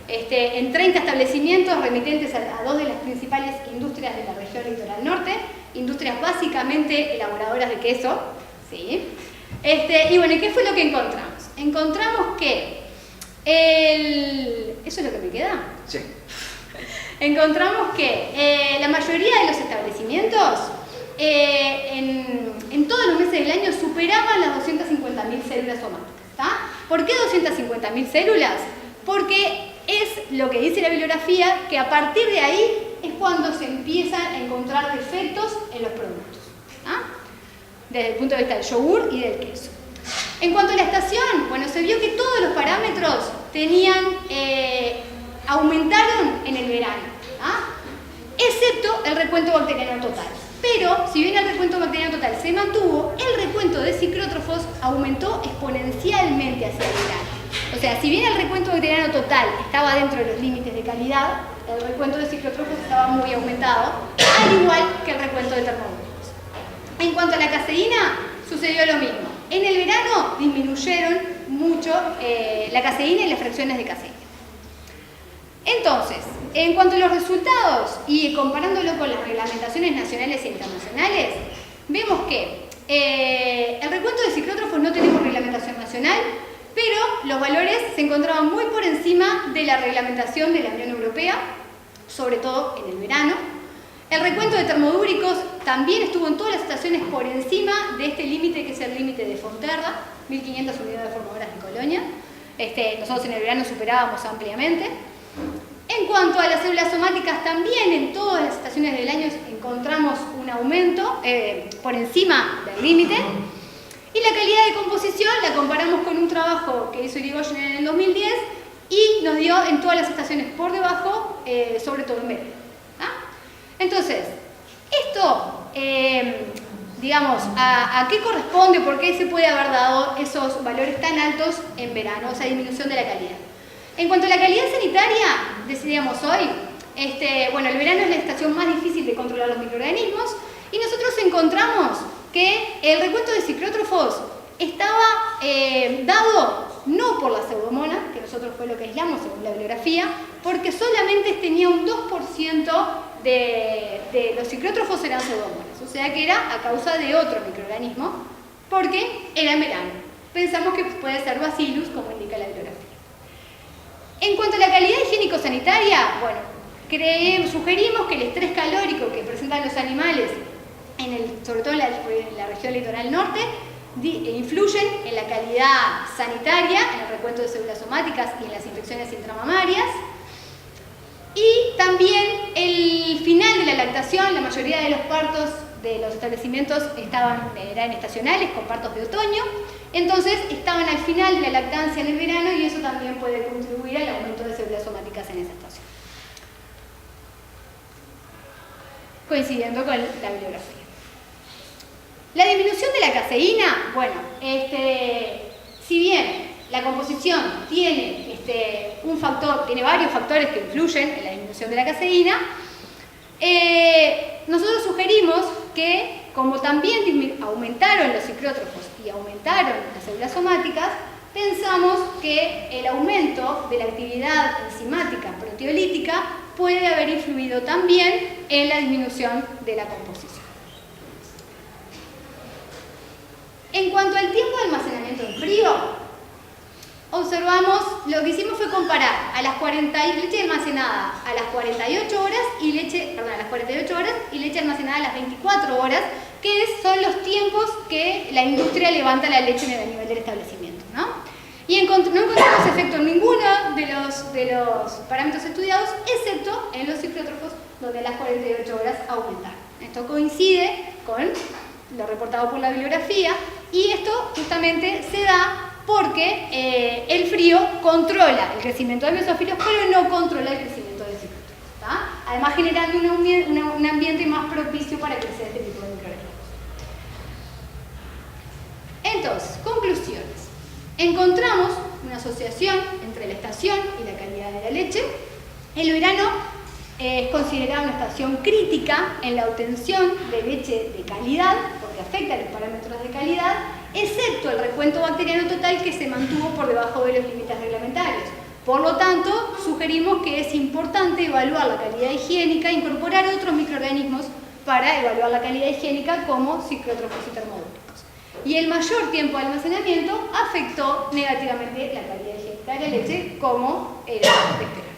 en 30 establecimientos remitentes a dos de las principales industrias de la región litoral norte, industrias básicamente elaboradoras de queso, ¿sí? Y bueno, ¿qué fue lo que encontramos? Encontramos que ¿eso es lo que me queda? Sí. Encontramos que la mayoría de los establecimientos en todos los meses del año superaban las 250.000 células somáticas. ¿Por qué 250.000 células? Porque es lo que dice la bibliografía, que a partir de ahí es cuando se empiezan a encontrar defectos en los productos, desde el punto de vista del yogur y del queso. En cuanto a la estación, bueno, se vio que todos los parámetros aumentaron en el verano, excepto el recuento bacteriano total. Pero, si bien el recuento bacteriano total se mantuvo, el recuento de ciclótrofos aumentó exponencialmente hacia el verano. O sea, si bien el recuento bacteriano total estaba dentro de los límites de calidad, el recuento de ciclótrofos estaba muy aumentado, al igual que el recuento de termodúricos. En cuanto a la caseína, sucedió lo mismo. En el verano disminuyeron mucho la caseína y las fracciones de caseína. Entonces, en cuanto a los resultados y comparándolo con las reglamentaciones nacionales e internacionales, vemos que el recuento de ciclótrofos no tenemos reglamentación nacional, pero los valores se encontraban muy por encima de la reglamentación de la Unión Europea, sobre todo en el verano. El recuento de termodúricos también estuvo en todas las estaciones por encima de este límite, que es el límite de Fonterra, 1.500 unidades formadoras de colonia. Nosotros en el verano superábamos ampliamente. En cuanto a las células somáticas, también en todas las estaciones del año encontramos un aumento por encima del límite. Y la calidad de composición la comparamos con un trabajo que hizo Irigoyen en el 2010 y nos dio en todas las estaciones por debajo, sobre todo en verano. Entonces, esto, digamos, ¿a qué corresponde? ¿Por qué se puede haber dado esos valores tan altos en verano, esa disminución de la calidad? En cuanto a la calidad sanitaria, decidíamos hoy, bueno, el verano es la estación más difícil de controlar los microorganismos y nosotros encontramos que el recuento de ciclótrofos estaba dado no por la pseudomonas, que nosotros fue lo que aislamos según la bibliografía, porque solamente tenía un 2% de los ciclótrofos eran pseudomonas, o sea que era a causa de otro microorganismo, porque era melano. Pensamos que puede ser bacillus, como indica la bibliografía. En cuanto a la calidad higiénico-sanitaria, bueno, sugerimos que el estrés calórico que presentan los animales, sobre todo en la región litoral norte, influyen en la calidad sanitaria, en el recuento de células somáticas y en las infecciones intramamarias. Y también el final de la lactación, la mayoría de los partos de los establecimientos eran estacionales, con partos de otoño, entonces estaban al final de la lactancia en el verano y eso también puede contribuir al aumento de células somáticas en esa estación. Coincidiendo con la bibliografía. La disminución de la caseína, bueno, si bien la composición tiene tiene varios factores que influyen en la disminución de la caseína, nosotros sugerimos que, como también aumentaron los ciclótrofos y aumentaron las células somáticas, pensamos que el aumento de la actividad enzimática proteolítica puede haber influido también en la disminución de la composición. En cuanto al tiempo de almacenamiento en frío, observamos, lo que hicimos fue comparar a las leche almacenada a las 48 horas y a las 48 horas y leche almacenada a las 24 horas, que son los tiempos que la industria levanta la leche a nivel del establecimiento, ¿no? Y no encontramos efecto en ninguno de los parámetros estudiados, excepto en los ciclótrofos, donde las 48 horas aumentaron. Esto coincide con lo reportado por la bibliografía, y esto justamente se da porque el frío controla el crecimiento de mesófilos, pero no controla el crecimiento de ciclótrofos, además generando un ambiente más propicio para crecer este tipo de microorganismos. Entonces, conclusiones. Encontramos una asociación entre la estación y la calidad de la leche. El verano es considerada una estación crítica en la obtención de leche de calidad, porque afecta a los parámetros de calidad, excepto el recuento bacteriano total, que se mantuvo por debajo de los límites reglamentarios. Por lo tanto, sugerimos que es importante evaluar la calidad higiénica e incorporar otros microorganismos para evaluar la calidad higiénica, como ciclótrofos y termodúcticos. Y el mayor tiempo de almacenamiento afectó negativamente la calidad higiénica de la leche, como era de esperar.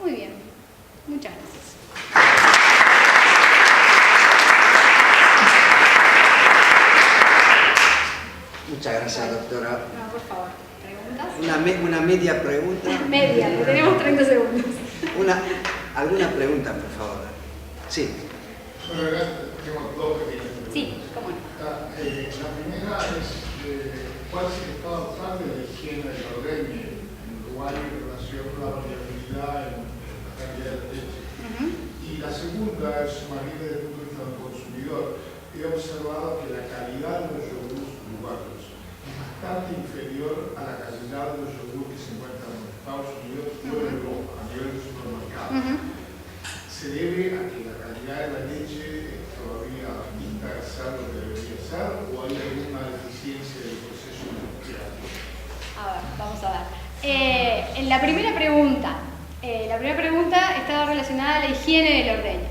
Muy bien, muchas gracias. Muchas gracias, doctora. No, por favor, ¿preguntas? Una media pregunta. Media, tenemos 30 segundos. ¿Alguna pregunta, por favor? Sí. Bueno, tengo dos pequeñas preguntas. Sí, cómo no. La primera es, ¿cuál es el estado actual de la higiene del ordeño en Uruguay en relación con la variabilidad en la calidad de la leche? Y la segunda es más bien desde el punto de vista del consumidor. He observado que la calidad de los yogures uruguayos es bastante inferior a la calidad de los yogures que se encuentran en Estados Unidos o en Europa, a nivel de supermercado. ¿Se debe a que la calidad de la leche todavía pinta a ser lo que debería ser, o hay alguna deficiencia del proceso industrial? A ver, vamos a ver. En la primera pregunta estaba relacionada a la higiene del ordeño.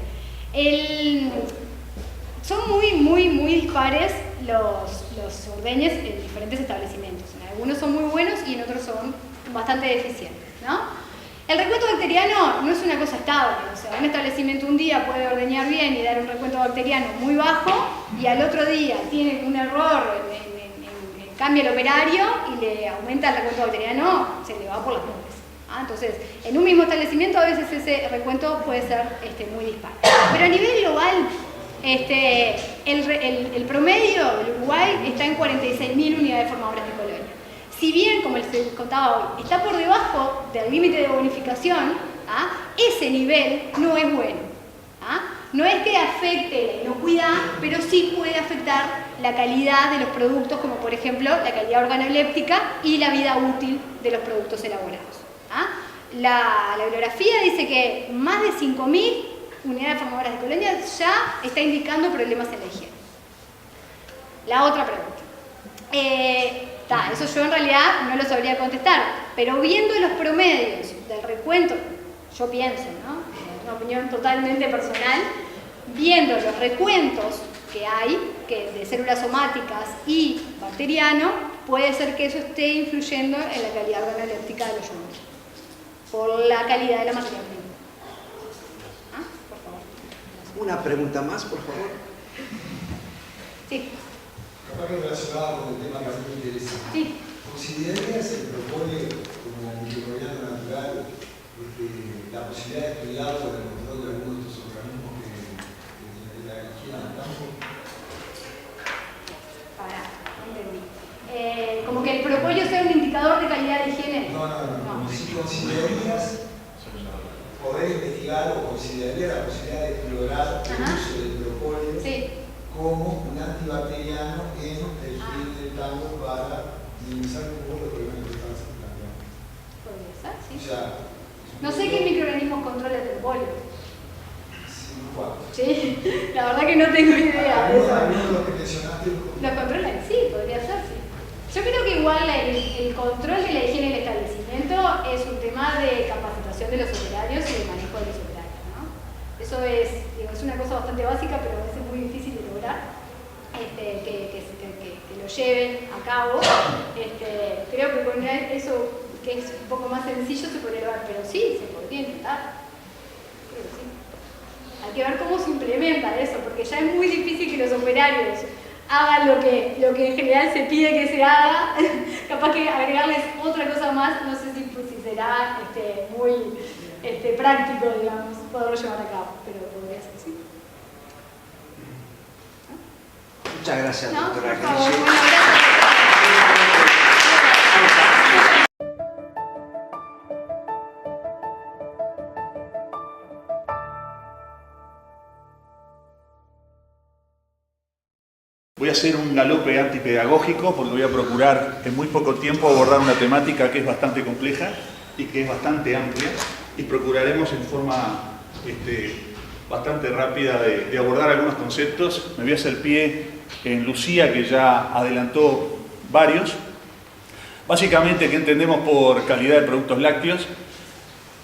Son muy dispares los ordeñes en diferentes establecimientos. En algunos son muy buenos y en otros son bastante deficientes, ¿no? El recuento bacteriano no es una cosa estable, o sea, un establecimiento un día puede ordeñar bien y dar un recuento bacteriano muy bajo, y al otro día tiene un error, cambia el operario y le aumenta el recuento bacteriano, se le va por las nubes. Entonces, en un mismo establecimiento a veces ese recuento puede ser muy dispar. Pero a nivel global, el promedio del Uruguay está en 46.000 unidades formadoras de colonia. Si bien, como les contaba hoy, está por debajo del límite de bonificación, ese nivel no es bueno. No es que afecte la inocuidad, pero sí puede afectar la calidad de los productos, como por ejemplo la calidad organoléptica y la vida útil de los productos elaborados. La bibliografía dice que más de 5.000 unidades formadoras de colonia ya está indicando problemas en la higiene. La otra pregunta. Eso yo en realidad no lo sabría contestar, pero viendo los promedios del recuento, yo pienso, ¿no? Es una opinión totalmente personal, viendo los recuentos que hay de células somáticas y bacteriano, puede ser que eso esté influyendo en la calidad organoléptica de los yumos, por la calidad de la materia prima. Por favor. Una pregunta más, por favor. Sí. Capaz que relacionado con el tema que a mí me interesa. Sí. ¿Considerarías el propóleo como microbiano natural la posibilidad de estudiarlo por el control de algunos de estos organismos que la higiene al campo? Entendí. Como que el propóleo sea un indicador de calidad de higiene. No. Si considerarías poder investigar o considerarías la posibilidad de explorar el uso del propóleo como un antibacteriano en el higiene del campo para minimizar un poco los problemas que están planteando. Podría ser, sí. O sea, no sé qué microorganismos controla el propóleo. ¿cuál? Sí, la verdad que no tengo idea de eso. ¿Alguno de los que mencionaste? ¿Los controlan? Sí, podría ser, sí. Yo creo que igual el control de la higiene del establecimiento es un tema de capacitación de los operarios y de manejo de los operarios, ¿no? Eso es una cosa bastante básica, pero a veces muy difícil de lograr, que lo lleven a cabo. Creo que con eso, que es un poco más sencillo, se podría lograr, pero sí, se podría intentar. Creo que sí. Hay que ver cómo se implementa eso, porque ya es muy difícil que los operarios hagan lo que en general se pide que se haga. Capaz que agregarles otra cosa más, no sé si será muy práctico, digamos, poderlo llevar a cabo, pero podría ser, sí. Muchas gracias, No, doctora por favor, Grisi. bueno, gracias. Voy a hacer un galope antipedagógico porque voy a procurar en muy poco tiempo abordar una temática que es bastante compleja y que es bastante amplia, y procuraremos en forma bastante rápida de abordar algunos conceptos. Me voy a hacer pie en Lucía, que ya adelantó varios. Básicamente, ¿qué entendemos por calidad de productos lácteos?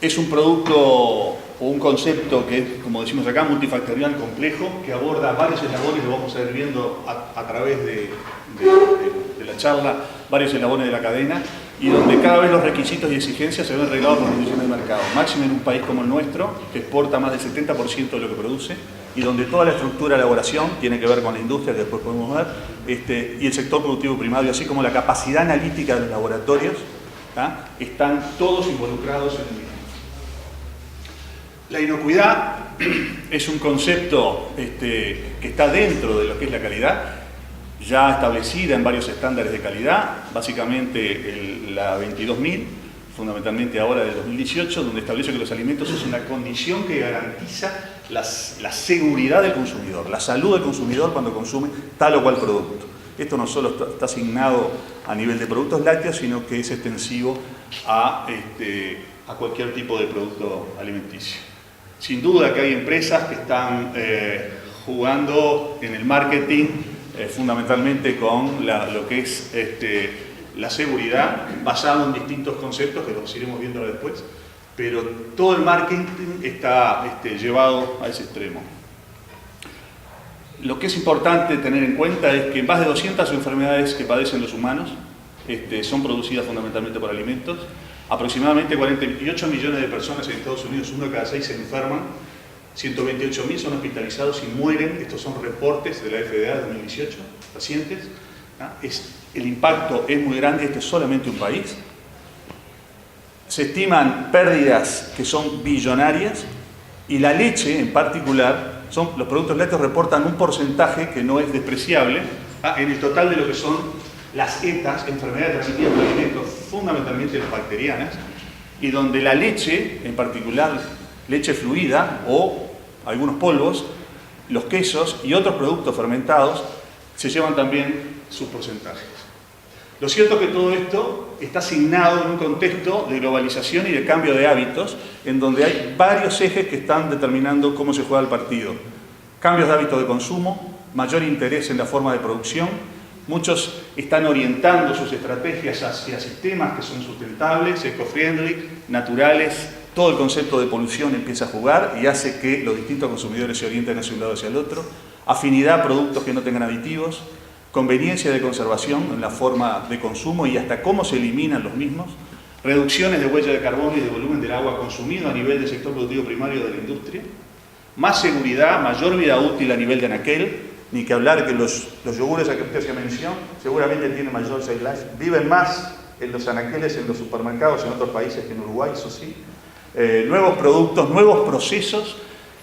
Es un producto o un concepto que es, como decimos acá, multifactorial complejo, que aborda varios eslabones, lo vamos a ir viendo a través de la charla, varios eslabones de la cadena, y donde cada vez los requisitos y exigencias se ven reglados por condiciones de mercado. Máximo en un país como el nuestro, que exporta más del 70% de lo que produce, y donde toda la estructura de elaboración tiene que ver con la industria, que después podemos ver, y el sector productivo primario, así como la capacidad analítica de los laboratorios, están todos involucrados en el mismo. La inocuidad es un concepto que está dentro de lo que es la calidad, ya establecida en varios estándares de calidad, básicamente la 22.000, fundamentalmente ahora del 2018, donde establece que los alimentos es una condición que garantiza la seguridad del consumidor, la salud del consumidor cuando consume tal o cual producto. Esto no solo está asignado a nivel de productos lácteos, sino que es extensivo a cualquier tipo de producto alimenticio. Sin duda que hay empresas que están jugando en el marketing fundamentalmente con lo que es la seguridad, basado en distintos conceptos que los iremos viendo después, pero todo el marketing está llevado a ese extremo. Lo que es importante tener en cuenta es que más de 200 enfermedades que padecen los humanos son producidas fundamentalmente por alimentos. Aproximadamente 48 millones de personas en Estados Unidos, 1 de cada 6 se enferman, 128.000 son hospitalizados y mueren. Estos son reportes de la FDA de 2018, pacientes. El impacto es muy grande, este es solamente un país. Se estiman pérdidas que son billonarias, y la leche en particular, los productos lácteos reportan un porcentaje que no es despreciable en el total de lo que son las ETAs, enfermedades transmitidas por alimentos, fundamentalmente bacterianas, y donde la leche, en particular leche fluida o algunos polvos, los quesos y otros productos fermentados, se llevan también sus porcentajes. Lo cierto es que todo esto está asignado en un contexto de globalización y de cambio de hábitos, en donde hay varios ejes que están determinando cómo se juega el partido. Cambios de hábitos de consumo, mayor interés en la forma de producción, Muchos están orientando sus estrategias hacia sistemas que son sustentables, eco-friendly, naturales. Todo el concepto de polución empieza a jugar y hace que los distintos consumidores se orienten hacia un lado hacia el otro. Afinidad a productos que no tengan aditivos, conveniencia de conservación en la forma de consumo y hasta cómo se eliminan los mismos, reducciones de huella de carbono y de volumen del agua consumido a nivel del sector productivo primario de la industria, más seguridad, mayor vida útil a nivel de anaquel, ni que hablar que los yogures a que usted hacía mención seguramente tienen mayor shelf life, viven más en los anaqueles, en los supermercados, en otros países que en Uruguay, eso sí. Nuevos productos, nuevos procesos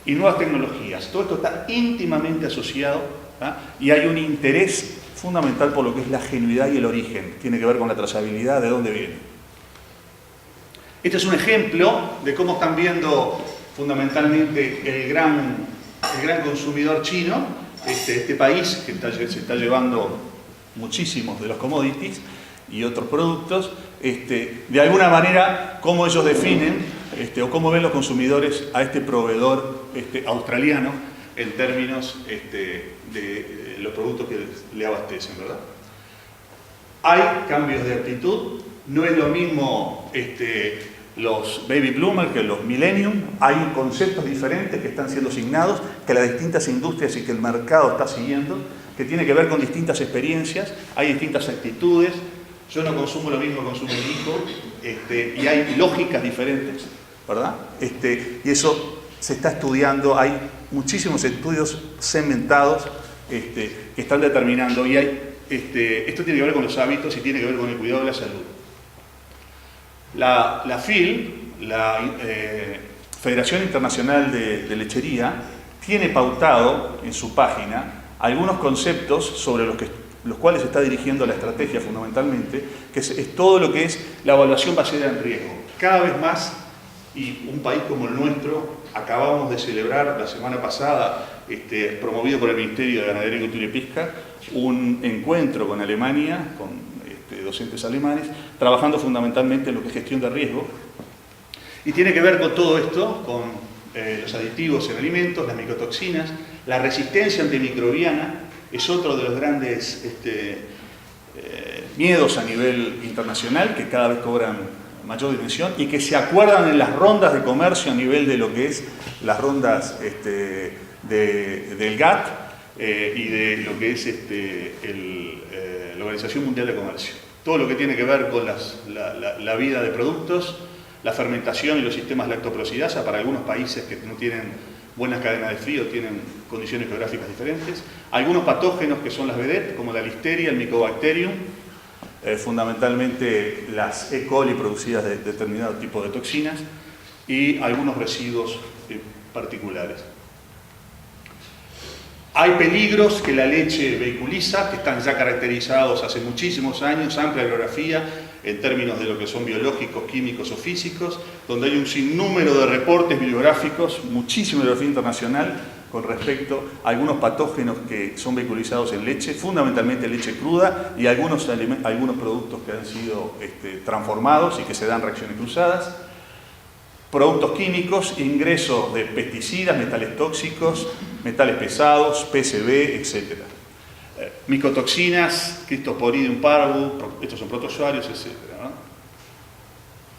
y nuevas tecnologías. Todo esto está íntimamente asociado, ¿ah? Y hay un interés fundamental por lo que es la genuidad y el origen. Tiene que ver con la trazabilidad, de dónde viene. Este es un ejemplo de cómo están viendo fundamentalmente el gran consumidor chino, este país que se está llevando muchísimos de los commodities y otros productos, de alguna manera cómo ellos definen o cómo ven los consumidores a este proveedor australiano en términos de los productos que le abastecen, ¿verdad? Hay cambios de actitud, no es lo mismo los baby boomers que los millennium, hay conceptos diferentes que están siendo asignados, que las distintas industrias y que el mercado está siguiendo, que tiene que ver con distintas experiencias, hay distintas actitudes. Yo no consumo lo mismo que consume mi hijo, y hay lógicas diferentes, ¿verdad? Y eso se está estudiando, hay muchísimos estudios segmentados que están determinando, y esto tiene que ver con los hábitos y tiene que ver con el cuidado de la salud. La FIL, la Federación Internacional de Lechería, tiene pautado en su página algunos conceptos sobre los cuales se está dirigiendo la estrategia fundamentalmente, que es todo lo que es la evaluación basada en riesgo. Cada vez más, y un país como el nuestro, acabamos de celebrar la semana pasada, promovido por el Ministerio de Ganadería, Agricultura y Pesca, un encuentro con Alemania, con docentes alemanes, trabajando fundamentalmente en lo que es gestión de riesgo. Y tiene que ver con todo esto, con los aditivos en alimentos, las micotoxinas, la resistencia antimicrobiana, es otro de los grandes miedos a nivel internacional que cada vez cobran mayor dimensión y que se acuerdan en las rondas de comercio a nivel de lo que es las rondas del GATT y de lo que es la Organización Mundial de Comercio. Todo lo que tiene que ver con la vida de productos, la fermentación y los sistemas lactoprosidasa para algunos países que no tienen buenas cadenas de frío, tienen condiciones geográficas diferentes. Algunos patógenos que son las vedettes, como la listeria, el Mycobacterium, fundamentalmente las E. coli producidas de determinado tipo de toxinas, y algunos residuos particulares. Hay peligros que la leche vehiculiza, que están ya caracterizados hace muchísimos años, amplia bibliografía en términos de lo que son biológicos, químicos o físicos, donde hay un sinnúmero de reportes bibliográficos, muchísima bibliografía internacional con respecto a algunos patógenos que son vehiculizados en leche, fundamentalmente leche cruda y algunos productos que han sido transformados y que se dan reacciones cruzadas. Productos químicos, ingreso de pesticidas, metales tóxicos, metales pesados, PCB, etc. Micotoxinas, Cryptosporidium parvus, estos son protozoarios, etc. ¿no?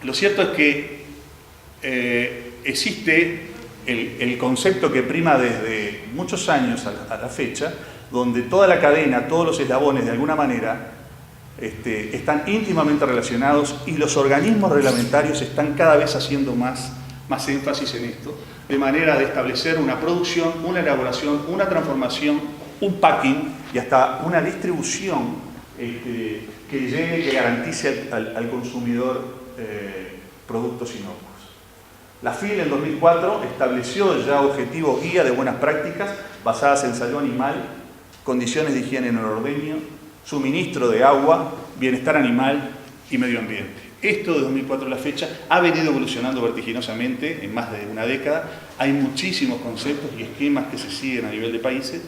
Lo cierto es que existe el concepto que prima desde muchos años a la fecha, donde toda la cadena, todos los eslabones de alguna manera están íntimamente relacionados y los organismos reglamentarios están cada vez haciendo más énfasis en esto, de manera de establecer una producción, una elaboración, una transformación, un packing y hasta una distribución que llegue, que garantice al consumidor productos inocuos. La FIL en 2004 estableció ya objetivos guía de buenas prácticas basadas en salud animal, condiciones de higiene en el ordeño, suministro de agua, bienestar animal y medio ambiente. Esto de 2004 a la fecha ha venido evolucionando vertiginosamente en más de una década. Hay muchísimos conceptos y esquemas que se siguen a nivel de países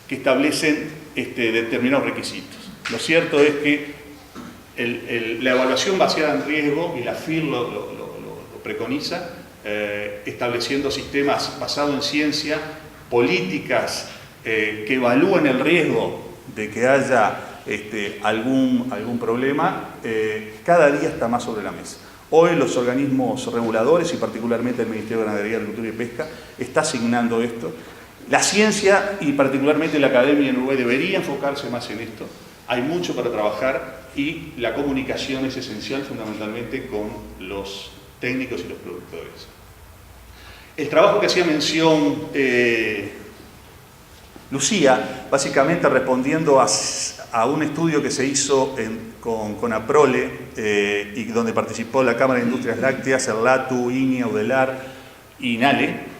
que establecen determinados requisitos. Lo cierto es que la evaluación basada en riesgo, y la FIL lo preconiza, estableciendo sistemas basados en ciencia, políticas que evalúen el riesgo de que haya algún problema, cada día está más sobre la mesa. Hoy los organismos reguladores, y particularmente el Ministerio de Ganadería, Agricultura y Pesca, está asignando esto. La ciencia, y particularmente la academia en Uruguay, debería enfocarse más en esto. Hay mucho para trabajar y la comunicación es esencial, fundamentalmente con los técnicos y los productores. El trabajo que hacía mención Lucía, básicamente respondiendo a un estudio que se hizo con APROLE y donde participó la Cámara de Industrias Lácteas, el LATU, INIA, UDELAR y INALE,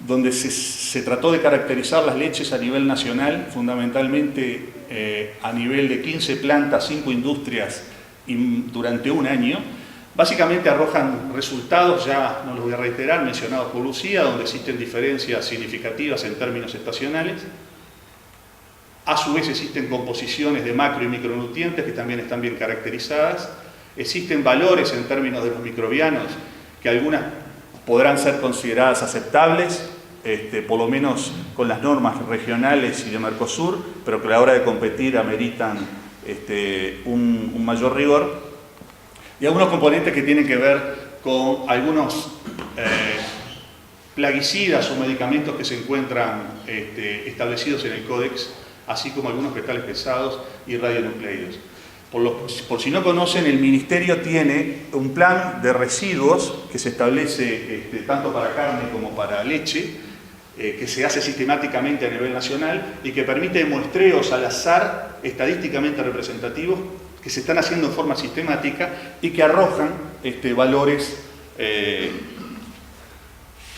donde se trató de caracterizar las leches a nivel nacional, fundamentalmente a nivel de 15 plantas, 5 industrias y durante un año. Básicamente arrojan resultados, ya no los voy a reiterar, mencionados por Lucía, donde existen diferencias significativas en términos estacionales. A su vez existen composiciones de macro y micronutrientes que también están bien caracterizadas. Existen valores en términos de los microbianos que algunas podrán ser consideradas aceptables, por lo menos con las normas regionales y de Mercosur, pero que a la hora de competir ameritan un mayor rigor. Y algunos componentes que tienen que ver con algunos plaguicidas o medicamentos que se encuentran establecidos en el Códex, así como algunos metales pesados y radionucleidos. Por si no conocen, el Ministerio tiene un plan de residuos que se establece tanto para carne como para leche, que se hace sistemáticamente a nivel nacional y que permite muestreos al azar estadísticamente representativos que se están haciendo en forma sistemática y que arrojan valores que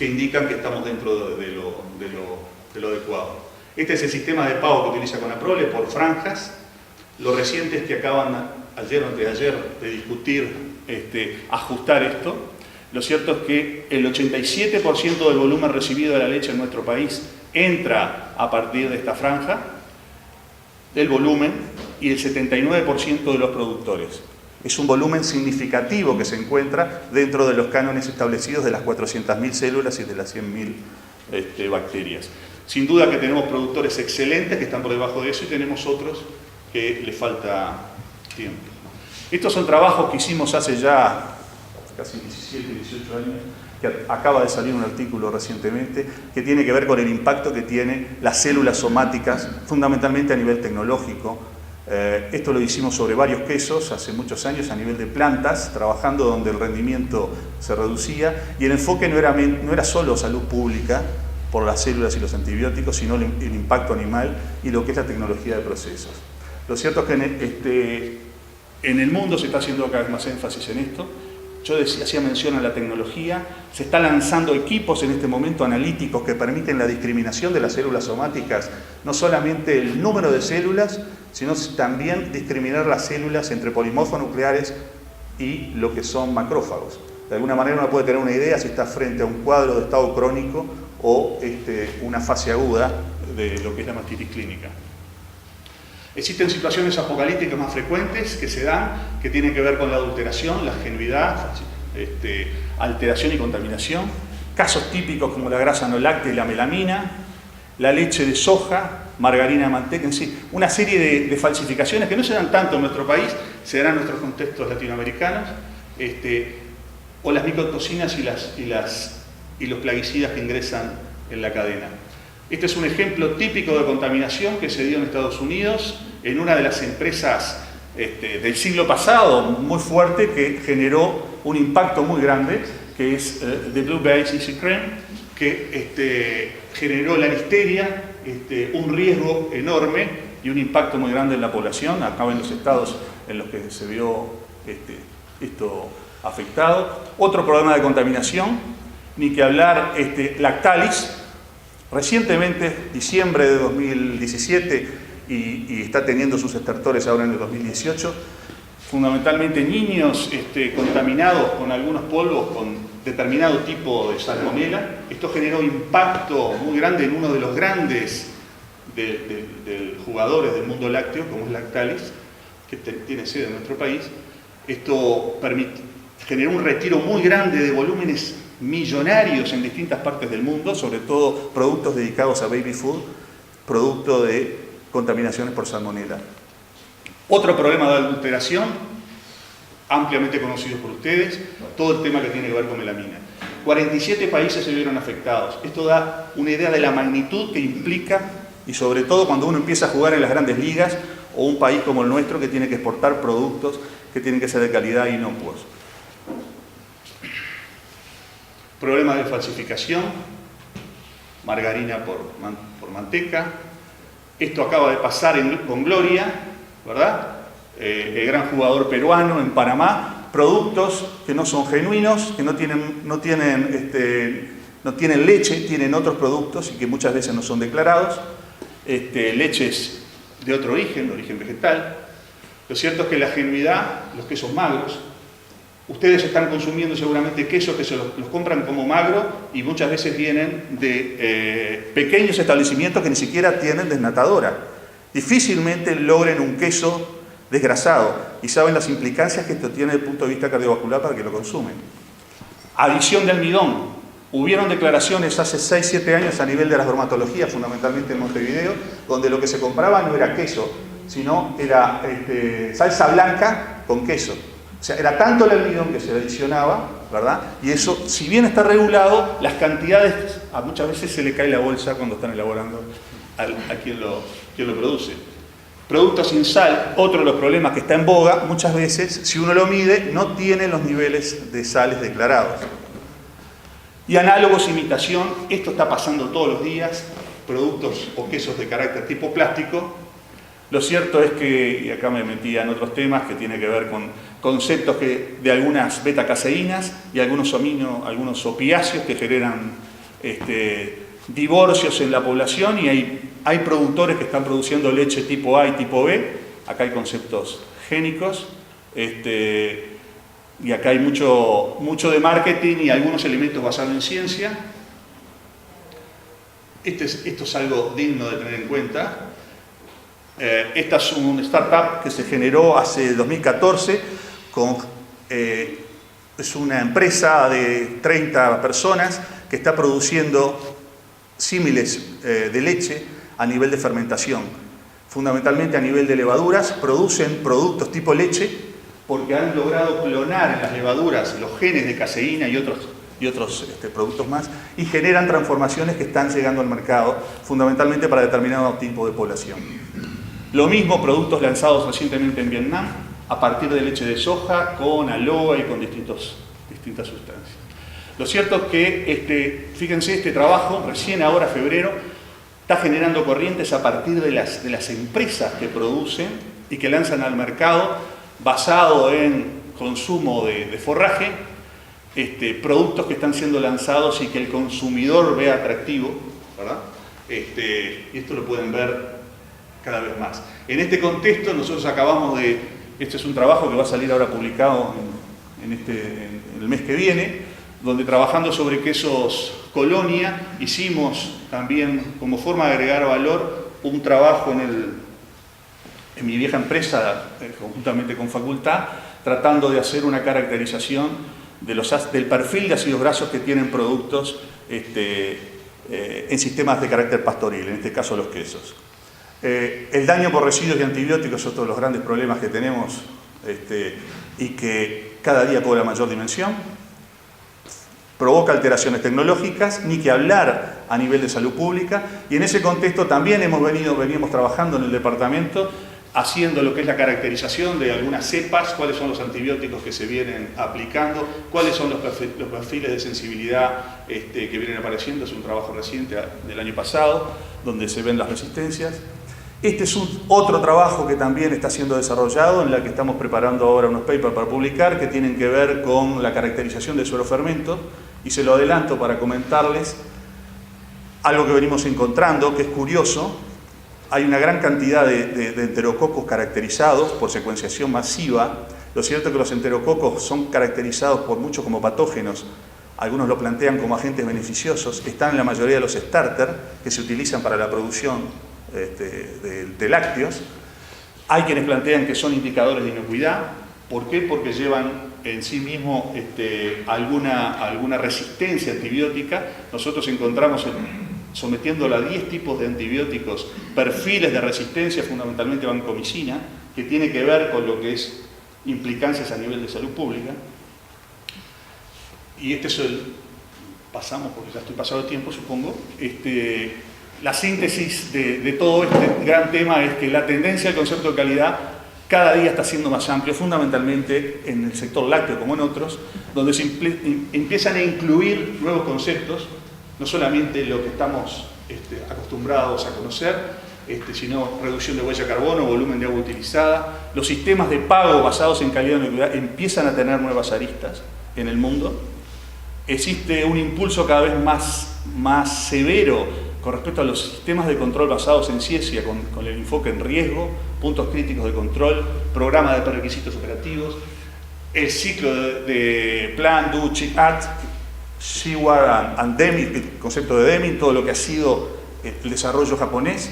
indican que estamos dentro de lo adecuado. Este es el sistema de pago que utiliza CONAPROLE por franjas. Lo reciente es que acaban ayer o anteayer de discutir ajustar esto. Lo cierto es que el 87% del volumen recibido de la leche en nuestro país entra a partir de esta franja del volumen y el 79% de los productores. Es un volumen significativo que se encuentra dentro de los cánones establecidos de las 400.000 células y de las 100.000 bacterias. Sin duda que tenemos productores excelentes que están por debajo de eso y tenemos otros que les falta tiempo. Estos son trabajos que hicimos hace ya casi 17, 18 años, que acaba de salir un artículo recientemente que tiene que ver con el impacto que tienen las células somáticas, fundamentalmente a nivel tecnológico. Esto lo hicimos sobre varios quesos hace muchos años a nivel de plantas, trabajando donde el rendimiento se reducía y el enfoque no era solo salud pública por las células y los antibióticos, sino el impacto animal y lo que es la tecnología de procesos. Lo cierto es que en el mundo se está haciendo cada vez más énfasis en esto. Yo hacía mención a la tecnología, se están lanzando equipos en este momento analíticos que permiten la discriminación de las células somáticas, no solamente el número de células, sino también discriminar las células entre polimorfonucleares y lo que son macrófagos. De alguna manera uno puede tener una idea si está frente a un cuadro de estado crónico o una fase aguda de lo que es la mastitis clínica. Existen situaciones apocalípticas más frecuentes que se dan, que tienen que ver con la adulteración, la genuidad, alteración y contaminación. Casos típicos como la grasa no láctea y la melamina, la leche de soja, margarina de manteca, en sí, una serie de falsificaciones que no se dan tanto en nuestro país, se dan en nuestros contextos latinoamericanos, o las micotoxinas y los plaguicidas que ingresan en la cadena. Este es un ejemplo típico de contaminación que se dio en Estados Unidos, en una de las empresas del siglo pasado, muy fuerte, que generó un impacto muy grande, que es The Blue Base Easy Cream, que generó la listeria, un riesgo enorme y un impacto muy grande en la población. Acá en los estados en los que se vio esto afectado. Otro problema de contaminación, ni que hablar, Lactalis. Recientemente, diciembre de 2017, y está teniendo sus estertores ahora en el 2018, fundamentalmente niños contaminados con algunos polvos con determinado tipo de salmonela. Esto generó impacto muy grande en uno de los grandes jugadores del mundo lácteo, como es Lactalis, que tiene sede en nuestro país. Esto generó un retiro muy grande de volúmenes millonarios en distintas partes del mundo, sobre todo productos dedicados a baby food, producto de contaminaciones por salmonela. Otro problema de adulteración, ampliamente conocido por ustedes, todo el tema que tiene que ver con melamina. 47 países se vieron afectados. Esto da una idea de la magnitud que implica, y sobre todo cuando uno empieza a jugar en las grandes ligas, o un país como el nuestro que tiene que exportar productos que tienen que ser de calidad e inocuos. Problemas de falsificación, margarina por manteca. Esto acaba de pasar con Gloria, ¿verdad? El gran jugador peruano en Panamá. Productos que no son genuinos, que no tienen leche, tienen otros productos y que muchas veces no son declarados. Leches de otro origen, de origen vegetal. Lo cierto es que la genuidad, los quesos magros, ustedes están consumiendo seguramente quesos que se los compran como magro y muchas veces vienen de pequeños establecimientos que ni siquiera tienen desnatadora. Difícilmente logren un queso desgrasado y saben las implicancias que esto tiene desde el punto de vista cardiovascular para que lo consumen. Adición de almidón. Hubieron declaraciones hace 6-7 años a nivel de las bromatologías, fundamentalmente en Montevideo, donde lo que se compraba no era queso, sino era salsa blanca con queso. O sea, era tanto el almidón que se adicionaba, ¿verdad? Y eso, si bien está regulado, las cantidades, a muchas veces se le cae la bolsa cuando están elaborando a quien lo produce. Productos sin sal, otro de los problemas que está en boga, muchas veces, si uno lo mide, no tiene los niveles de sales declarados. Y análogos, imitación, esto está pasando todos los días, productos o quesos de carácter tipo plástico. Lo cierto es que, y acá me metía en otros temas que tiene que ver con conceptos de algunas beta-caseínas y algunos opiáceos que generan divorcios en la población, y hay productores que están produciendo leche tipo A y tipo B. Acá hay conceptos génicos. Y acá hay mucho de marketing y algunos elementos basados en ciencia. Esto es algo digno de tener en cuenta. Esta es una startup que se generó hace 2014. Es una empresa de 30 personas que está produciendo símiles de leche a nivel de fermentación. Fundamentalmente a nivel de levaduras, producen productos tipo leche, porque han logrado clonar en las levaduras los genes de caseína y otros productos más, y generan transformaciones que están llegando al mercado, fundamentalmente para determinado tipo de población. Lo mismo, productos lanzados recientemente en Vietnam, a partir de leche de soja, con aloe y con distintas sustancias. Lo cierto es que, fíjense, este trabajo, recién ahora, febrero, está generando corrientes a partir de las empresas que producen y que lanzan al mercado, basado en consumo de forraje, productos que están siendo lanzados y que el consumidor ve atractivo, ¿verdad? Y esto lo pueden ver cada vez más. En este contexto nosotros acabamos este es un trabajo que va a salir ahora publicado en el mes que viene, donde trabajando sobre quesos Colonia, hicimos también como forma de agregar valor un trabajo en mi vieja empresa, conjuntamente con Facultad, tratando de hacer una caracterización del perfil de ácidos grasos que tienen productos en sistemas de carácter pastoril, en este caso los quesos. El daño por residuos y antibióticos es otro de los grandes problemas que tenemos y que cada día cobra mayor dimensión. Provoca alteraciones tecnológicas, ni que hablar a nivel de salud pública, y en ese contexto también veníamos trabajando en el departamento haciendo lo que es la caracterización de algunas cepas, cuáles son los antibióticos que se vienen aplicando, cuáles son los perfiles de sensibilidad que vienen apareciendo. Es un trabajo reciente del año pasado, donde se ven las resistencias. Este es otro trabajo que también está siendo desarrollado, en la que estamos preparando ahora unos papers para publicar, que tienen que ver con la caracterización de suerofermentos, y se lo adelanto para comentarles algo que venimos encontrando, que es curioso. Hay una gran cantidad de enterococos caracterizados por secuenciación masiva. Lo cierto es que los enterococos son caracterizados por muchos como patógenos. Algunos lo plantean como agentes beneficiosos. Están en la mayoría de los starters que se utilizan para la producción de lácteos. Hay quienes plantean que son indicadores de inocuidad. ¿Por qué? Porque llevan en sí mismo alguna resistencia antibiótica. Nosotros encontramos sometiéndolo a 10 tipos de antibióticos, perfiles de resistencia, fundamentalmente vancomicina, que tiene que ver con lo que es implicancias a nivel de salud pública. Y este es pasamos, porque ya estoy pasado de tiempo, supongo. La síntesis de todo este gran tema es que la tendencia al concepto de calidad cada día está siendo más amplio, fundamentalmente en el sector lácteo como en otros, donde se empiezan a incluir nuevos conceptos, no solamente lo que estamos acostumbrados a conocer, sino reducción de huella de carbono, volumen de agua utilizada. Los sistemas de pago basados en calidad molecular empiezan a tener nuevas aristas en el mundo. Existe un impulso cada vez más severo con respecto a los sistemas de control basados en ciencia, con el enfoque en riesgo, puntos críticos de control, programa de prerequisitos operativos, el ciclo de Plan, Do, Check, Act, Sheward and Deming, el concepto de Deming, todo lo que ha sido el desarrollo japonés,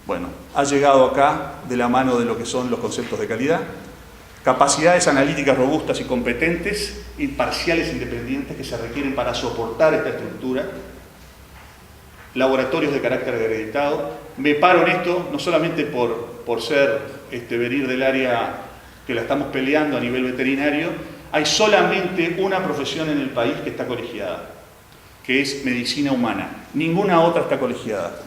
bueno, ha llegado acá de la mano de lo que son los conceptos de calidad. Capacidades analíticas robustas y competentes, imparciales e independientes que se requieren para soportar esta estructura. Laboratorios de carácter acreditado. Me paro en esto no solamente por venir del área que la estamos peleando a nivel veterinario. Hay solamente una profesión en el país que está colegiada, que es medicina humana. Ninguna otra está colegiada.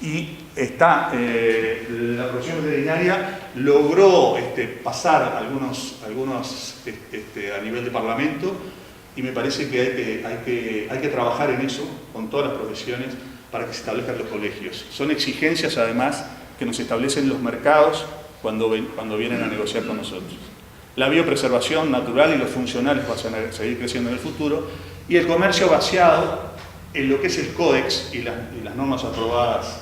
Y la profesión veterinaria logró pasar algunos a nivel de parlamento, y me parece que hay que trabajar en eso con todas las profesiones para que se establezcan los colegios. Son exigencias además que nos establecen los mercados cuando vienen a negociar con nosotros. La biopreservación natural y los funcionales van a seguir creciendo en el futuro, y el comercio basado en lo que es el Códex y las normas aprobadas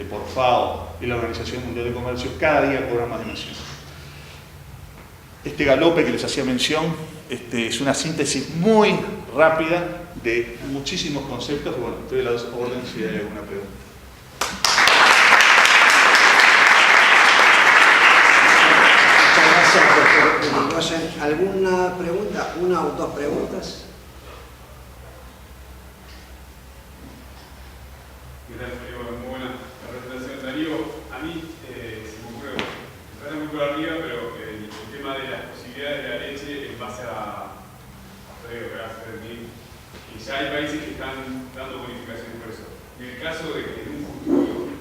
por FAO y la Organización Mundial de Comercio cada día cobra más dimensión. Este galope que les hacía mención es una síntesis muy rápida de muchísimos conceptos. Bueno, estoy a las órdenes si hay alguna pregunta. Muchas gracias, doctor Irigoyen. ¿Alguna pregunta? ¿Una o dos preguntas? Gracias, Darío. Muy buena la presentación, Darío. A mí se me ocurre, me parece muy por arriba, pero el tema de las posibilidades de la leche en base a frío, gas, y ya hay países que están dando bonificaciones por eso. En el caso de que en un futuro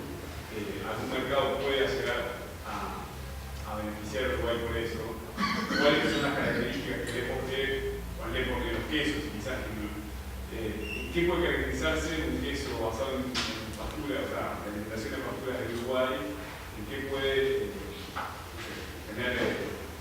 algún mercado pueda llegar a beneficiar a Uruguay por eso, ¿cuáles son las características que debemos ver con el época de los quesos? Quizás ¿qué puede caracterizarse un queso basado en pastura, o sea, la alimentación de pasturas de Uruguay? ¿En qué puede tener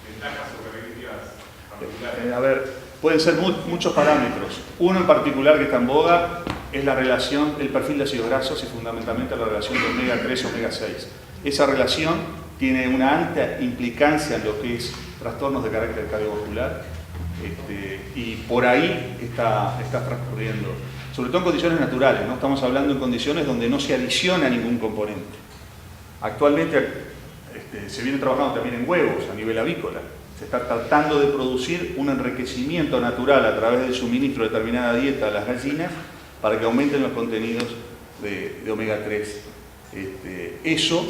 ventajas o características particulares? A ver, pueden ser muchos parámetros. Uno en particular que está en boga es la relación, el perfil de ácidos grasos y fundamentalmente la relación de omega 3 omega 6. Esa relación tiene una alta implicancia en lo que es trastornos de carácter cardiovascular, y por ahí está transcurriendo, sobre todo en condiciones naturales, ¿no? Estamos hablando en condiciones donde no se adiciona ningún componente. Actualmente se viene trabajando también en huevos a nivel avícola. Se está tratando de producir un enriquecimiento natural a través del suministro de determinada dieta a las gallinas para que aumenten los contenidos de omega 3. Eso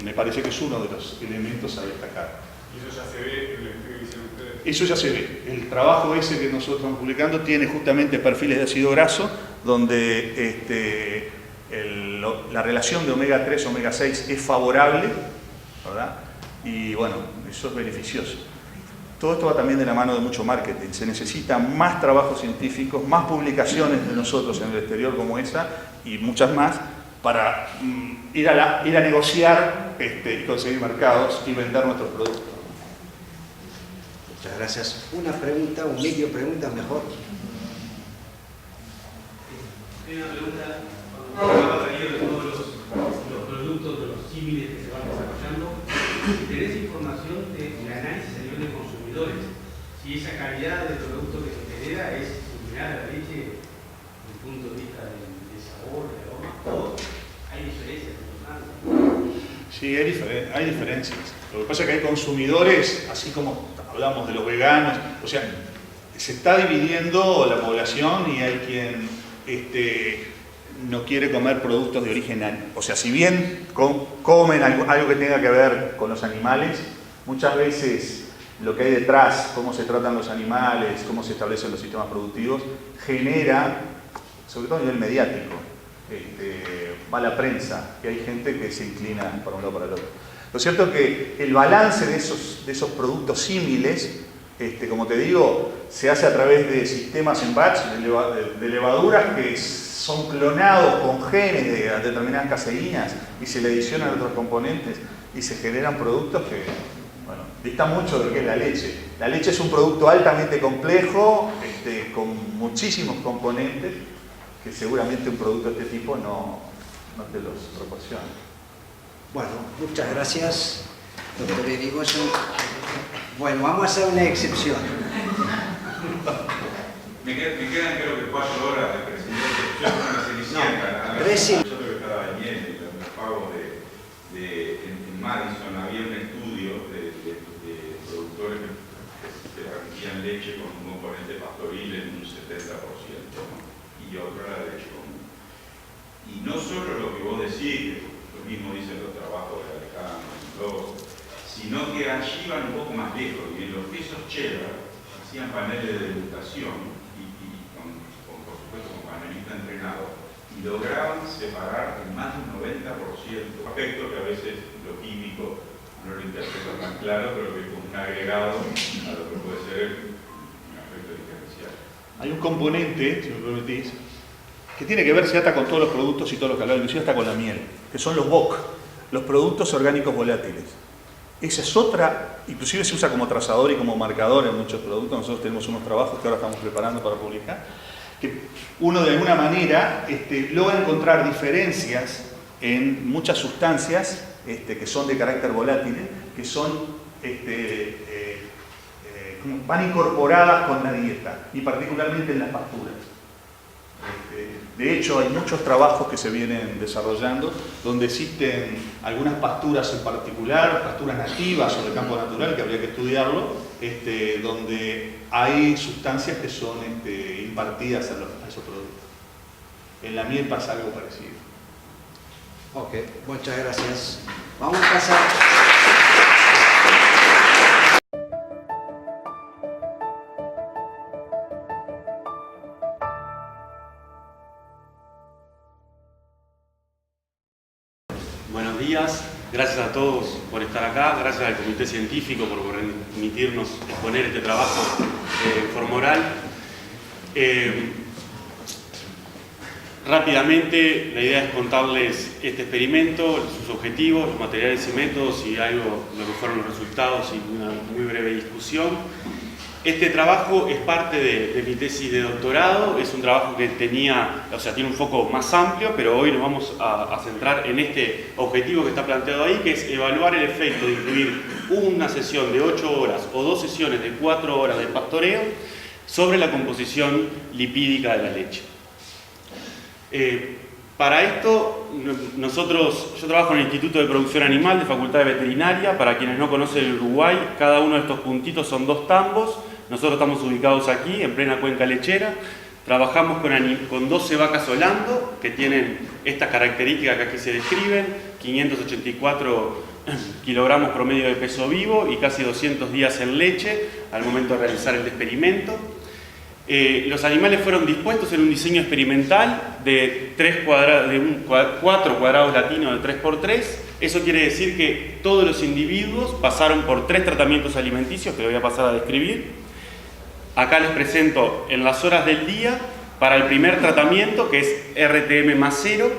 me parece que es uno de los elementos a destacar. ¿Y eso ya se ve en el estudio que hicieron ustedes? Eso ya se ve. El trabajo ese que nosotros estamos publicando tiene justamente perfiles de ácido graso, donde la relación de omega 3 omega 6 es favorable, ¿verdad? Y bueno, eso es beneficioso. Todo esto va también de la mano de mucho marketing. Se necesita más trabajos científicos, más publicaciones de nosotros en el exterior como esa y muchas más para ir a negociar y conseguir mercados y vender nuestros productos. Muchas gracias. Una pregunta, un medio pregunta mejor. Una pregunta, cuando hablaba Darío de todos los productos, de los símiles que se van desarrollando, ¿tenés información del análisis a nivel de consumidores? Si esa calidad del producto que se genera es similar a la leche desde el punto de vista del sabor, del aroma, o hay diferencias importantes. Sí, hay diferencias. Lo que pasa es que hay consumidores, así como hablamos de los veganos, o sea, se está dividiendo la población y hay quien no quiere comer productos de origen animal. O sea, si bien comen algo que tenga que ver con los animales, muchas veces lo que hay detrás, cómo se tratan los animales, cómo se establecen los sistemas productivos, genera, sobre todo a nivel mediático, mala prensa, que hay gente que se inclina para un lado o para el otro. Lo cierto es que el balance de esos productos símiles, como te digo, se hace a través de sistemas en batch, de levaduras que son clonados con genes de determinadas caseínas y se le adicionan otros componentes y se generan productos que, bueno, dista mucho de lo que es la leche. La leche es un producto altamente complejo, con muchísimos componentes, que seguramente un producto de este tipo no te los proporciona. Bueno, muchas gracias, doctor Irigoyen. Bueno, vamos a hacer una excepción. Me quedan creo que 4 horas de presentación. Yo con la Cenicienta. Yo creo que estaba en los pagos en Madison había un estudio de productores que repartían leche con un componente pastoril en un 70%, ¿no? Y otro era leche común. Y no solo lo que vos decís, que lo mismo dicen los trabajos de Alejandro, sino que allí iban un poco más lejos, y en los quesos cheddar hacían paneles de degustación y por supuesto con panelistas entrenados, y lograban separar en más de un 90% aspectos que a veces lo químico no lo interpreta tan claro, pero que es como un agregado a lo que puede ser un aspecto diferencial. Hay un componente, si me permitís, que tiene que ver, se ata con todos los productos y todo lo que hablaba, inclusive hasta con la miel, que son los BOC, los productos orgánicos volátiles. Esa es otra, inclusive se usa como trazador y como marcador en muchos productos. Nosotros tenemos unos trabajos que ahora estamos preparando para publicar, que uno de alguna manera logra encontrar diferencias en muchas sustancias que son de carácter volátil, que son van incorporadas con la dieta y particularmente en las pasturas. De hecho, hay muchos trabajos que se vienen desarrollando donde existen algunas pasturas en particular, pasturas nativas o de campo natural, que habría que estudiarlo, donde hay sustancias que son impartidas a esos productos. En la miel pasa algo parecido. Ok, muchas gracias. Vamos a pasar... Buenos días, gracias a todos por estar acá, gracias al Comité Científico por permitirnos exponer este trabajo formoral. Rápidamente, la idea es contarles este experimento, sus objetivos, los materiales y métodos y algo lo que fueron los resultados y una muy breve discusión. Este trabajo es parte de mi tesis de doctorado, es un trabajo que tiene un foco más amplio, pero hoy nos vamos a centrar en este objetivo que está planteado ahí, que es evaluar el efecto de incluir una sesión de 8 horas o 2 sesiones de 4 horas de pastoreo sobre la composición lipídica de la leche. Para esto, yo trabajo en el Instituto de Producción Animal de Facultad de Veterinaria. Para quienes no conocen el Uruguay, cada uno de estos puntitos son 2 tambos. Nosotros estamos ubicados aquí, en plena cuenca lechera. Trabajamos con 12 vacas Holando, que tienen estas características que aquí se describen: 584 kilogramos promedio de peso vivo y casi 200 días en leche al momento de realizar el experimento. Los animales fueron dispuestos en un diseño experimental de 4 cuadrados latinos de 3×3. Eso quiere decir que todos los individuos pasaron por 3 tratamientos alimenticios que voy a pasar a describir. Acá les presento en las horas del día para el primer tratamiento, que es RTM más 0.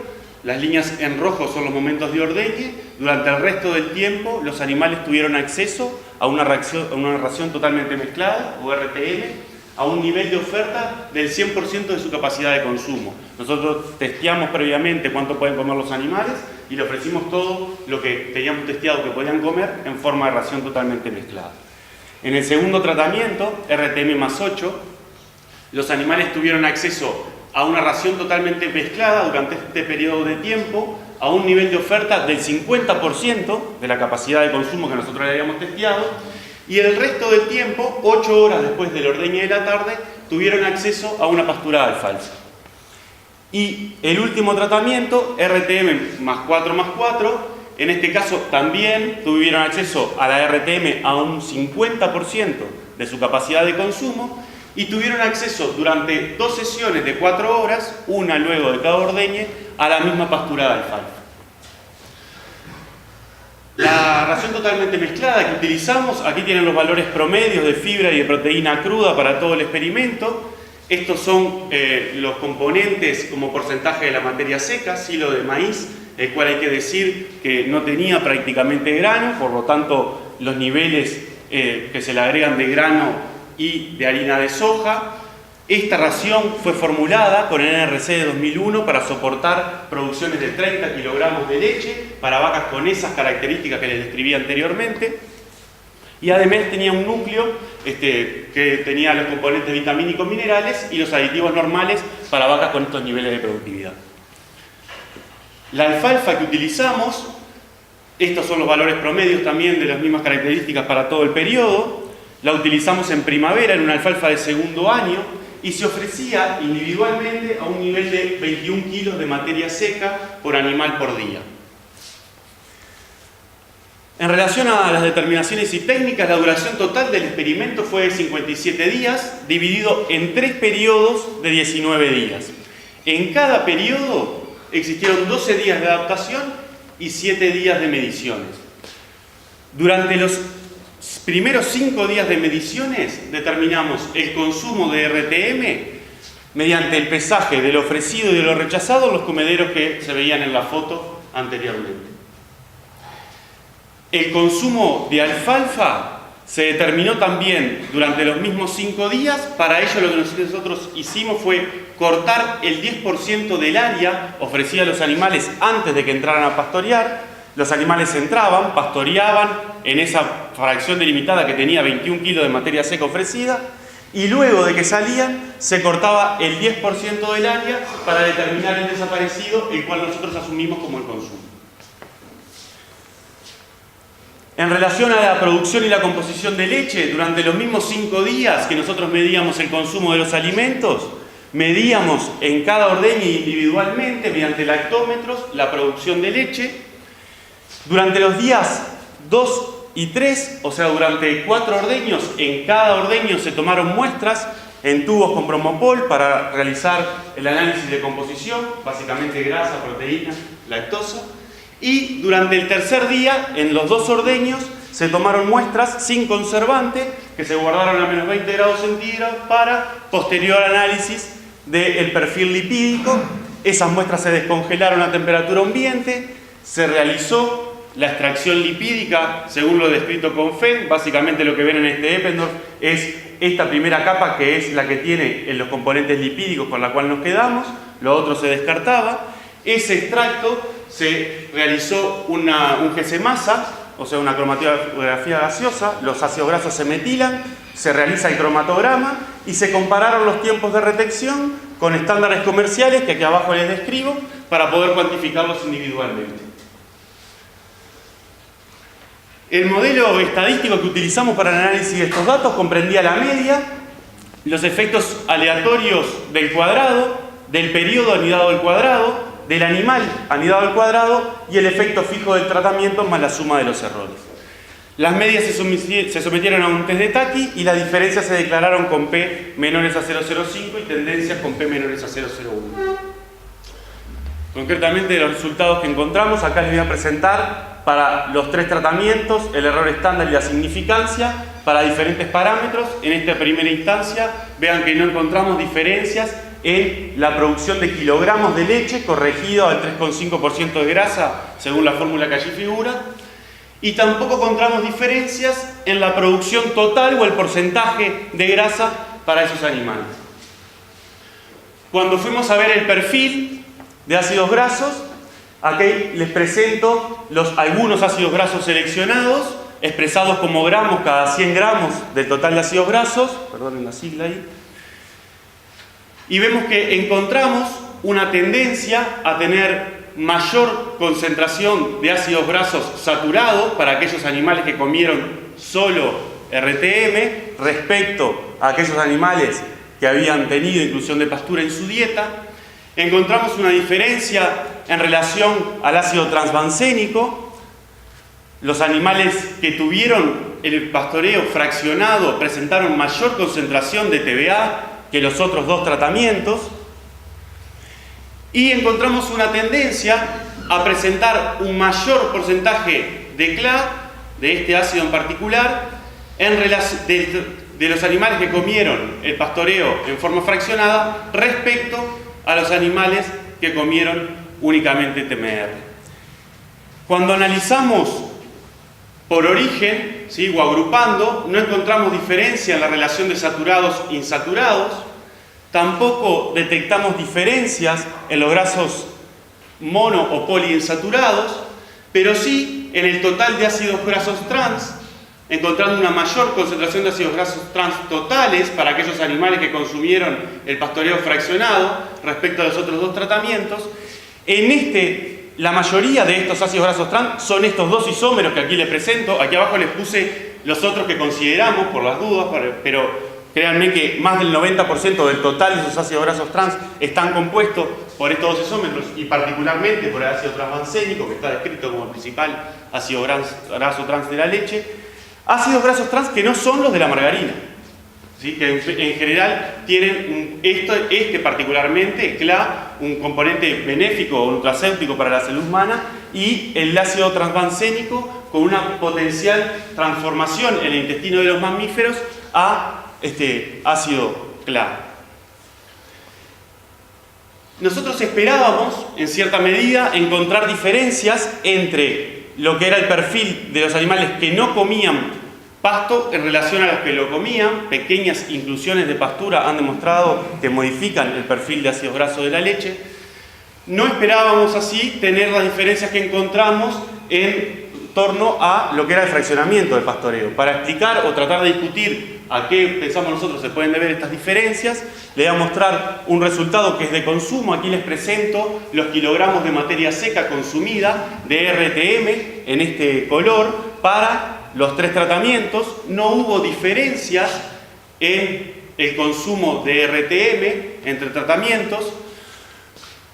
Las líneas en rojo son los momentos de ordeñe. Durante el resto del tiempo los animales tuvieron acceso a una ración totalmente mezclada, o RTM, a un nivel de oferta del 100% de su capacidad de consumo. Nosotros testeamos previamente cuánto pueden comer los animales y le ofrecimos todo lo que teníamos testeado que podían comer en forma de ración totalmente mezclada. En el segundo tratamiento, RTM más 8, los animales tuvieron acceso a una ración totalmente mezclada durante este periodo de tiempo, a un nivel de oferta del 50% de la capacidad de consumo que nosotros le habíamos testeado, y el resto del tiempo, 8 horas después del ordeñe de la tarde, tuvieron acceso a una pastura de alfalfa. Y el último tratamiento, RTM más 4, en este caso también tuvieron acceso a la RTM a un 50% de su capacidad de consumo y tuvieron acceso durante 2 sesiones de 4 horas, una luego de cada ordeñe, a la misma pasturada de alfalfa. La ración totalmente mezclada que utilizamos, aquí tienen los valores promedios de fibra y de proteína cruda para todo el experimento. Estos son los componentes como porcentaje de la materia seca, silo de maíz, el cual hay que decir que no tenía prácticamente grano, por lo tanto los niveles que se le agregan de grano y de harina de soja. Esta ración fue formulada con el NRC de 2001 para soportar producciones de 30 kilogramos de leche para vacas con esas características que les describí anteriormente. Y además tenía un núcleo que tenía los componentes vitamínicos minerales y los aditivos normales para vacas con estos niveles de productividad. La alfalfa que utilizamos, estos son los valores promedios también de las mismas características para todo el periodo. La utilizamos en primavera, en una alfalfa de segundo año, y se ofrecía individualmente a un nivel de 21 kilos de materia seca por animal por día. En relación a las determinaciones y técnicas, la duración total del experimento fue de 57 días, dividido en 3 periodos de 19 días. En cada periodo existieron 12 días de adaptación y 7 días de mediciones. Durante los primeros 5 días de mediciones determinamos el consumo de RTM mediante el pesaje de lo ofrecido y de lo rechazado en los comederos que se veían en la foto anteriormente. El consumo de alfalfa se determinó también durante los mismos 5 días. Para ello lo que nosotros hicimos fue cortar el 10% del área ofrecida a los animales antes de que entraran a pastorear. Los animales entraban, pastoreaban en esa fracción delimitada que tenía 21 kilos de materia seca ofrecida y luego de que salían se cortaba el 10% del área para determinar el desaparecido, el cual nosotros asumimos como el consumo. En relación a la producción y la composición de leche, durante los mismos 5 días que nosotros medíamos el consumo de los alimentos, medíamos en cada ordeñe individualmente, mediante lactómetros, la producción de leche. Durante los días 2 y 3, o sea, durante 4 ordeños, en cada ordeño se tomaron muestras en tubos con bromopol para realizar el análisis de composición, básicamente grasa, proteína, lactosa. Y durante el tercer día, en los 2 ordeños, se tomaron muestras sin conservante que se guardaron a menos 20 grados centígrados para posterior análisis del perfil lipídico. Esas muestras se descongelaron a temperatura ambiente, se realizó la extracción lipídica según lo descrito con FEN. Básicamente lo que ven en este Eppendorf es esta primera capa, que es la que tiene en los componentes lipídicos con la cual nos quedamos, lo otro se descartaba. Ese extracto se realizó un GC masa, o sea, una cromatografía gaseosa, los ácidos grasos se metilan, se realiza el cromatograma y se compararon los tiempos de retención con estándares comerciales que aquí abajo les describo para poder cuantificarlos individualmente. El modelo estadístico que utilizamos para el análisis de estos datos comprendía la media, los efectos aleatorios del cuadrado, del periodo anidado al cuadrado, del animal anidado al cuadrado y el efecto fijo del tratamiento más la suma de los errores. Las medias se sometieron a un test de Taki y las diferencias se declararon con P menores a 0,05 y tendencias con P menores a 0,01. Concretamente, los resultados que encontramos, acá les voy a presentar para los 3 tratamientos, el error estándar y la significancia, para diferentes parámetros. En esta primera instancia, vean que no encontramos diferencias en la producción de kilogramos de leche corregido al 3,5% de grasa según la fórmula que allí figura, y tampoco encontramos diferencias en la producción total o el porcentaje de grasa para esos animales. Cuando fuimos a ver el perfil de ácidos grasos, aquí les presento algunos ácidos grasos seleccionados expresados como gramos cada 100 gramos del total de ácidos grasos, perdonen la sigla ahí. Y vemos que encontramos una tendencia a tener mayor concentración de ácidos grasos saturados para aquellos animales que comieron solo RTM respecto a aquellos animales que habían tenido inclusión de pastura en su dieta. Encontramos una diferencia en relación al ácido transvancénico. Los animales que tuvieron el pastoreo fraccionado presentaron mayor concentración de TBA que los otros dos tratamientos. Y encontramos una tendencia a presentar un mayor porcentaje de CLA, de este ácido en particular, de los animales que comieron el pastoreo en forma fraccionada respecto a los animales que comieron únicamente TMR. Cuando analizamos por origen, ¿sí?, o agrupando, no encontramos diferencia en la relación de saturados e insaturados, tampoco detectamos diferencias en los grasos mono o poliinsaturados, pero sí en el total de ácidos grasos trans, encontrando una mayor concentración de ácidos grasos trans totales para aquellos animales que consumieron el pastoreo fraccionado respecto a los otros dos tratamientos. La mayoría de estos ácidos grasos trans son estos dos isómeros que aquí les presento. Aquí abajo les puse los otros que consideramos por las dudas, pero créanme que más del 90% del total de esos ácidos grasos trans están compuestos por estos dos isómeros y particularmente por el ácido transvancénico, que está descrito como el principal ácido graso trans de la leche. Ácidos grasos trans que no son los de la margarina, ¿sí?, que en general tienen particularmente CLA, un componente benéfico o nutracéutico para la salud humana, y el ácido transvancénico con una potencial transformación en el intestino de los mamíferos a ácido CLA. Nosotros esperábamos, en cierta medida, encontrar diferencias entre lo que era el perfil de los animales que no comían pasto en relación a los que lo comían. Pequeñas inclusiones de pastura han demostrado que modifican el perfil de ácidos grasos de la leche. No esperábamos así tener las diferencias que encontramos en torno a lo que era el fraccionamiento del pastoreo. Para explicar o tratar de discutir a qué pensamos nosotros se pueden deber estas diferencias, le voy a mostrar un resultado que es de consumo. Aquí les presento los kilogramos de materia seca consumida de RTM en este color para los tres tratamientos. No hubo diferencias en el consumo de RTM entre tratamientos,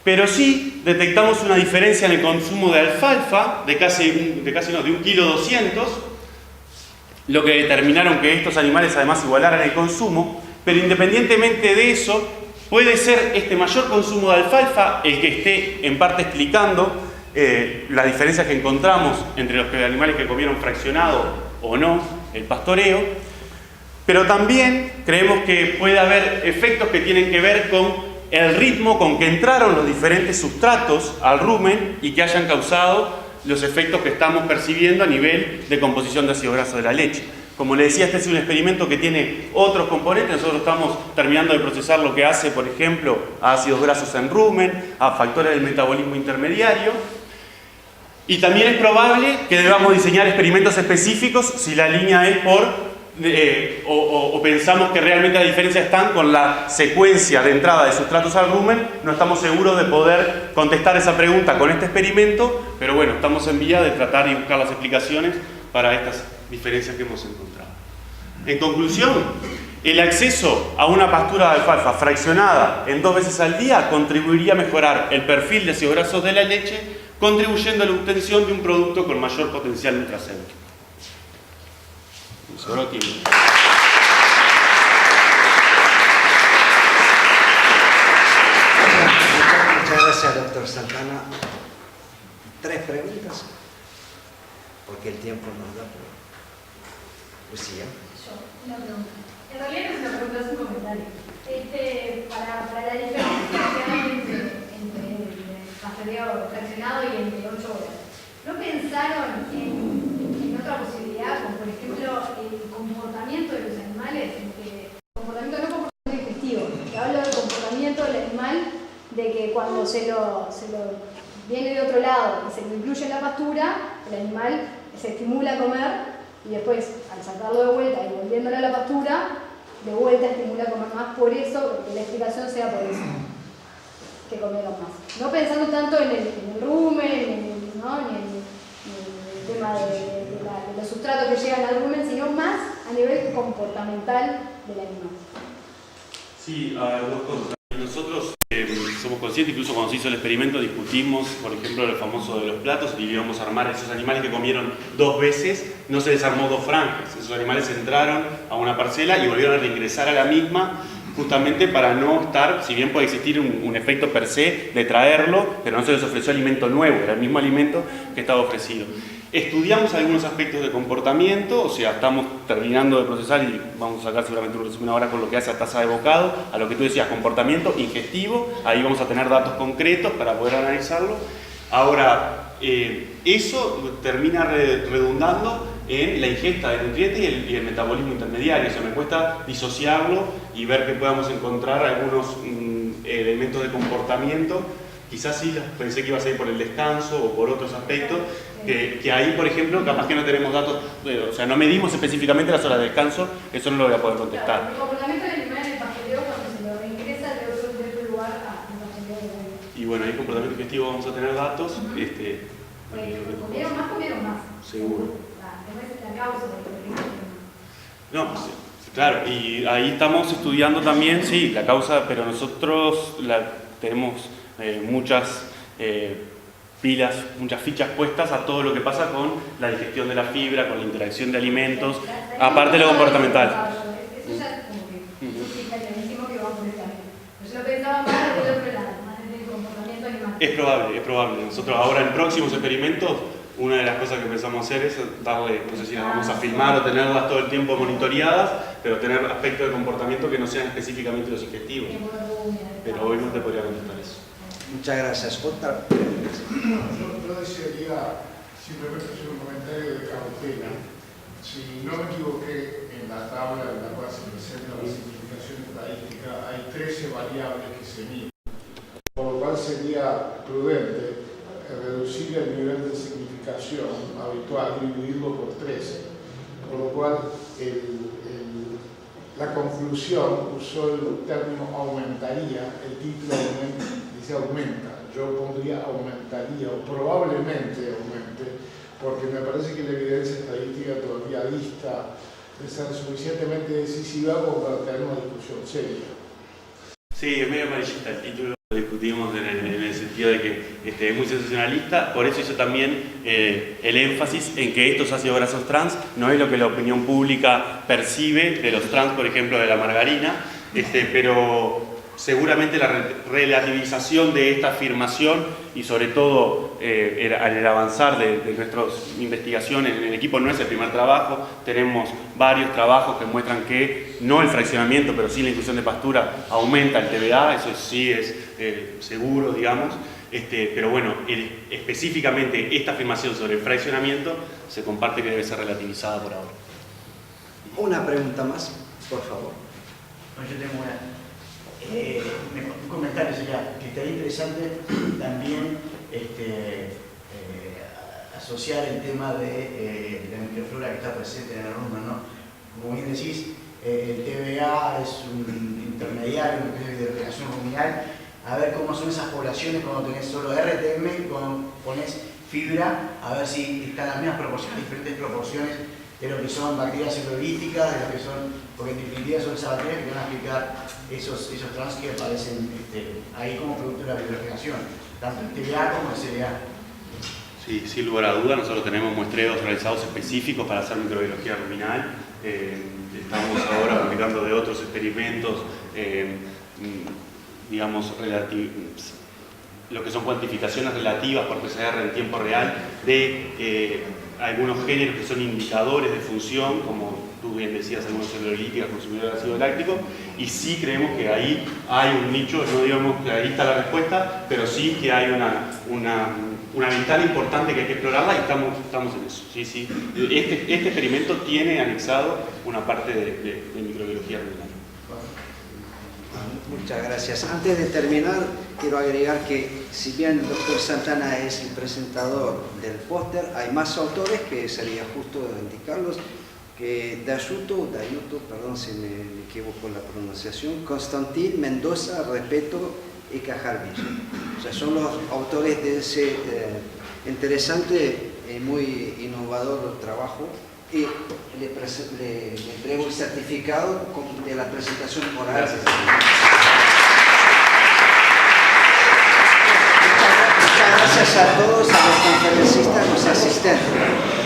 pero sí detectamos una diferencia en el consumo de alfalfa de de 1,2 kg, lo que determinaron que estos animales además igualaran el consumo. Pero independientemente de eso, puede ser este mayor consumo de alfalfa el que esté en parte explicando las diferencias que encontramos entre los animales que comieron fraccionado o no el pastoreo, pero también creemos que puede haber efectos que tienen que ver con el ritmo con que entraron los diferentes sustratos al rumen y que hayan causado los efectos que estamos percibiendo a nivel de composición de ácido graso de la leche. Como les decía, este es un experimento que tiene otros componentes. Nosotros estamos terminando de procesar lo que hace, por ejemplo, a ácidos grasos en rumen, a factores del metabolismo intermediario. Y también es probable que debamos diseñar experimentos específicos si la línea es o pensamos que realmente las diferencias están con la secuencia de entrada de sustratos al rumen. No estamos seguros de poder contestar esa pregunta con este experimento, pero bueno, estamos en vía de tratar y buscar las explicaciones para estas diferencias que hemos encontrado. En conclusión, el acceso a una pastura de alfalfa fraccionada en 2 veces al día contribuiría a mejorar el perfil de ácidos grasos de la leche, contribuyendo a la obtención de un producto con mayor potencial nutracéutico. Solo tiempo. Muchas gracias, doctor Santana. 3 preguntas, porque el tiempo nos da. Lucía. Yo, una pregunta. En realidad no es una pregunta, es un comentario. Para la diferencia que hay entre el pastoreo fraccionado y el de 8 horas, ¿no pensaron en otra posibilidad, como por ejemplo el comportamiento de los animales? Comportamiento no comportamiento digestivo, que hablo del comportamiento del animal, de que cuando se lo viene de otro lado y se lo incluye en la pastura, el animal se estimula a comer y después, al sacarlo de vuelta y volviéndolo a la pastura, de vuelta estimula a comer más. Por eso, que la explicación sea por eso, que comieron más. No pensando tanto en el rumen, ¿no?, ni en el tema de los sustratos que llegan al rumen, sino más a nivel comportamental del animal. Sí, a ver, 2 cosas. Nosotros somos conscientes, incluso cuando se hizo el experimento discutimos, por ejemplo, lo famoso de los platos, y íbamos a armar esos animales que comieron 2 veces, no se les armó 2 franjas, esos animales entraron a una parcela y volvieron a reingresar a la misma, justamente para no estar, si bien puede existir un efecto per se de traerlo, pero no se les ofreció alimento nuevo, era el mismo alimento que estaba ofrecido. Estudiamos algunos aspectos de comportamiento, o sea, estamos terminando de procesar y vamos a sacar seguramente un resumen ahora con lo que hace a tasa de bocado, a lo que tú decías, comportamiento ingestivo, ahí vamos a tener datos concretos para poder analizarlo. Ahora, eso termina redundando en la ingesta de nutrientes y el metabolismo intermediario, o sea, me cuesta disociarlo y ver que podamos encontrar algunos elementos de comportamiento. Quizás sí, pensé que iba a ser por el descanso o por otros aspectos, que ahí, por ejemplo, capaz que no tenemos datos, o sea, no medimos específicamente las horas de descanso, eso no lo voy a poder contestar. El comportamiento del animal en el pasteleo cuando se lo reingresa de otro lugar a un pasteleo de vuelta. Y bueno, ahí comportamiento digestivo vamos a tener datos. Comieron más. Seguro. La causa del No, sí, claro, y ahí estamos estudiando también, sí, la causa, pero nosotros tenemos muchas pilas, muchas fichas puestas a todo lo que pasa con la digestión de la fibra, con la interacción de alimentos, aparte de lo comportamental. Eso ya es como que justifica clarísimo que va por el camino. Pero yo lo pensaba más del otro lado, más del comportamiento animal. Es probable. Nosotros ahora en próximos experimentos, una de las cosas que empezamos a hacer es darle, no sé si las vamos a filmar o tenerlas todo el tiempo monitoreadas, pero tener aspectos de comportamiento que no sean específicamente los ingestivos. Pero hoy no te podría contestar eso. Muchas gracias. Otra. Yo desearía simplemente hacer un comentario de cautela. Si no me equivoqué, en la tabla en la cual se presenta la simplificación estadística hay 13 variables que se miden, por lo cual sería prudente reducir el nivel de simplificación habitual y dividirlo por 13, por lo cual la conclusión usó el término aumentaría, el título dice aumenta, yo pondría aumentaría o probablemente aumente, porque me parece que la evidencia estadística todavía dista de ser suficientemente decisiva como para tener una discusión seria. Sí, es medio amarillista el título, lo discutimos en el sentido de que es muy sensacionalista, por eso hizo también el énfasis en que estos ácidos grasos trans no es lo que la opinión pública percibe de los trans, por ejemplo, de la margarina, pero seguramente la relativización de esta afirmación y sobre todo al avanzar de nuestras investigaciones en el equipo, no es el primer trabajo, tenemos varios trabajos que muestran que no el fraccionamiento, pero sí la inclusión de pastura aumenta el TBA, eso sí es seguro, digamos, pero bueno, específicamente esta afirmación sobre el fraccionamiento se comparte que debe ser relativizada por ahora. Una pregunta más, por favor. Yo tengo un comentario, sería que estaría interesante también asociar el tema de la microflora que está presente en el rumen, ¿no? Como bien decís, el TBA es un intermediario de regeneración ruminal, a ver cómo son esas poblaciones cuando tenés solo RTM y cuando pones fibra, a ver si están las mismas proporciones, diferentes proporciones de lo que son bacterias celulíticas, de lo que son, porque en definitiva son esas bacterias que van a explicar esos trans que aparecen ahí como producto de la bioregeneración, tanto el TBA como el CDA. Sí, sin lugar a duda, nosotros tenemos muestreos realizados específicos para hacer microbiología ruminal. Estamos ahora aplicando de otros experimentos, digamos, lo que son cuantificaciones relativas por PCR en tiempo real de algunos géneros que son indicadores de función, como tú bien decías, algunos celulolíticas, consumidores de ácido láctico, y sí creemos que ahí hay un nicho, no digamos que ahí está la respuesta, pero sí que hay una ventana importante que hay que explorarla y estamos en eso. Sí, sí. Este experimento tiene anexado una parte de microbiología ruminal. Muchas gracias. Antes de terminar, quiero agregar que si bien el doctor Santana es el presentador del póster, hay más autores que sería justo indicarlos, que Dayuto, perdón si me equivoco en la pronunciación, Constantin, Mendoza, Repeto y Cajarville. O sea, son los autores de ese interesante y muy innovador trabajo. Y le entrego el certificado de la presentación oral. Gracias. gracias a todos, a los conferencistas, a los asistentes.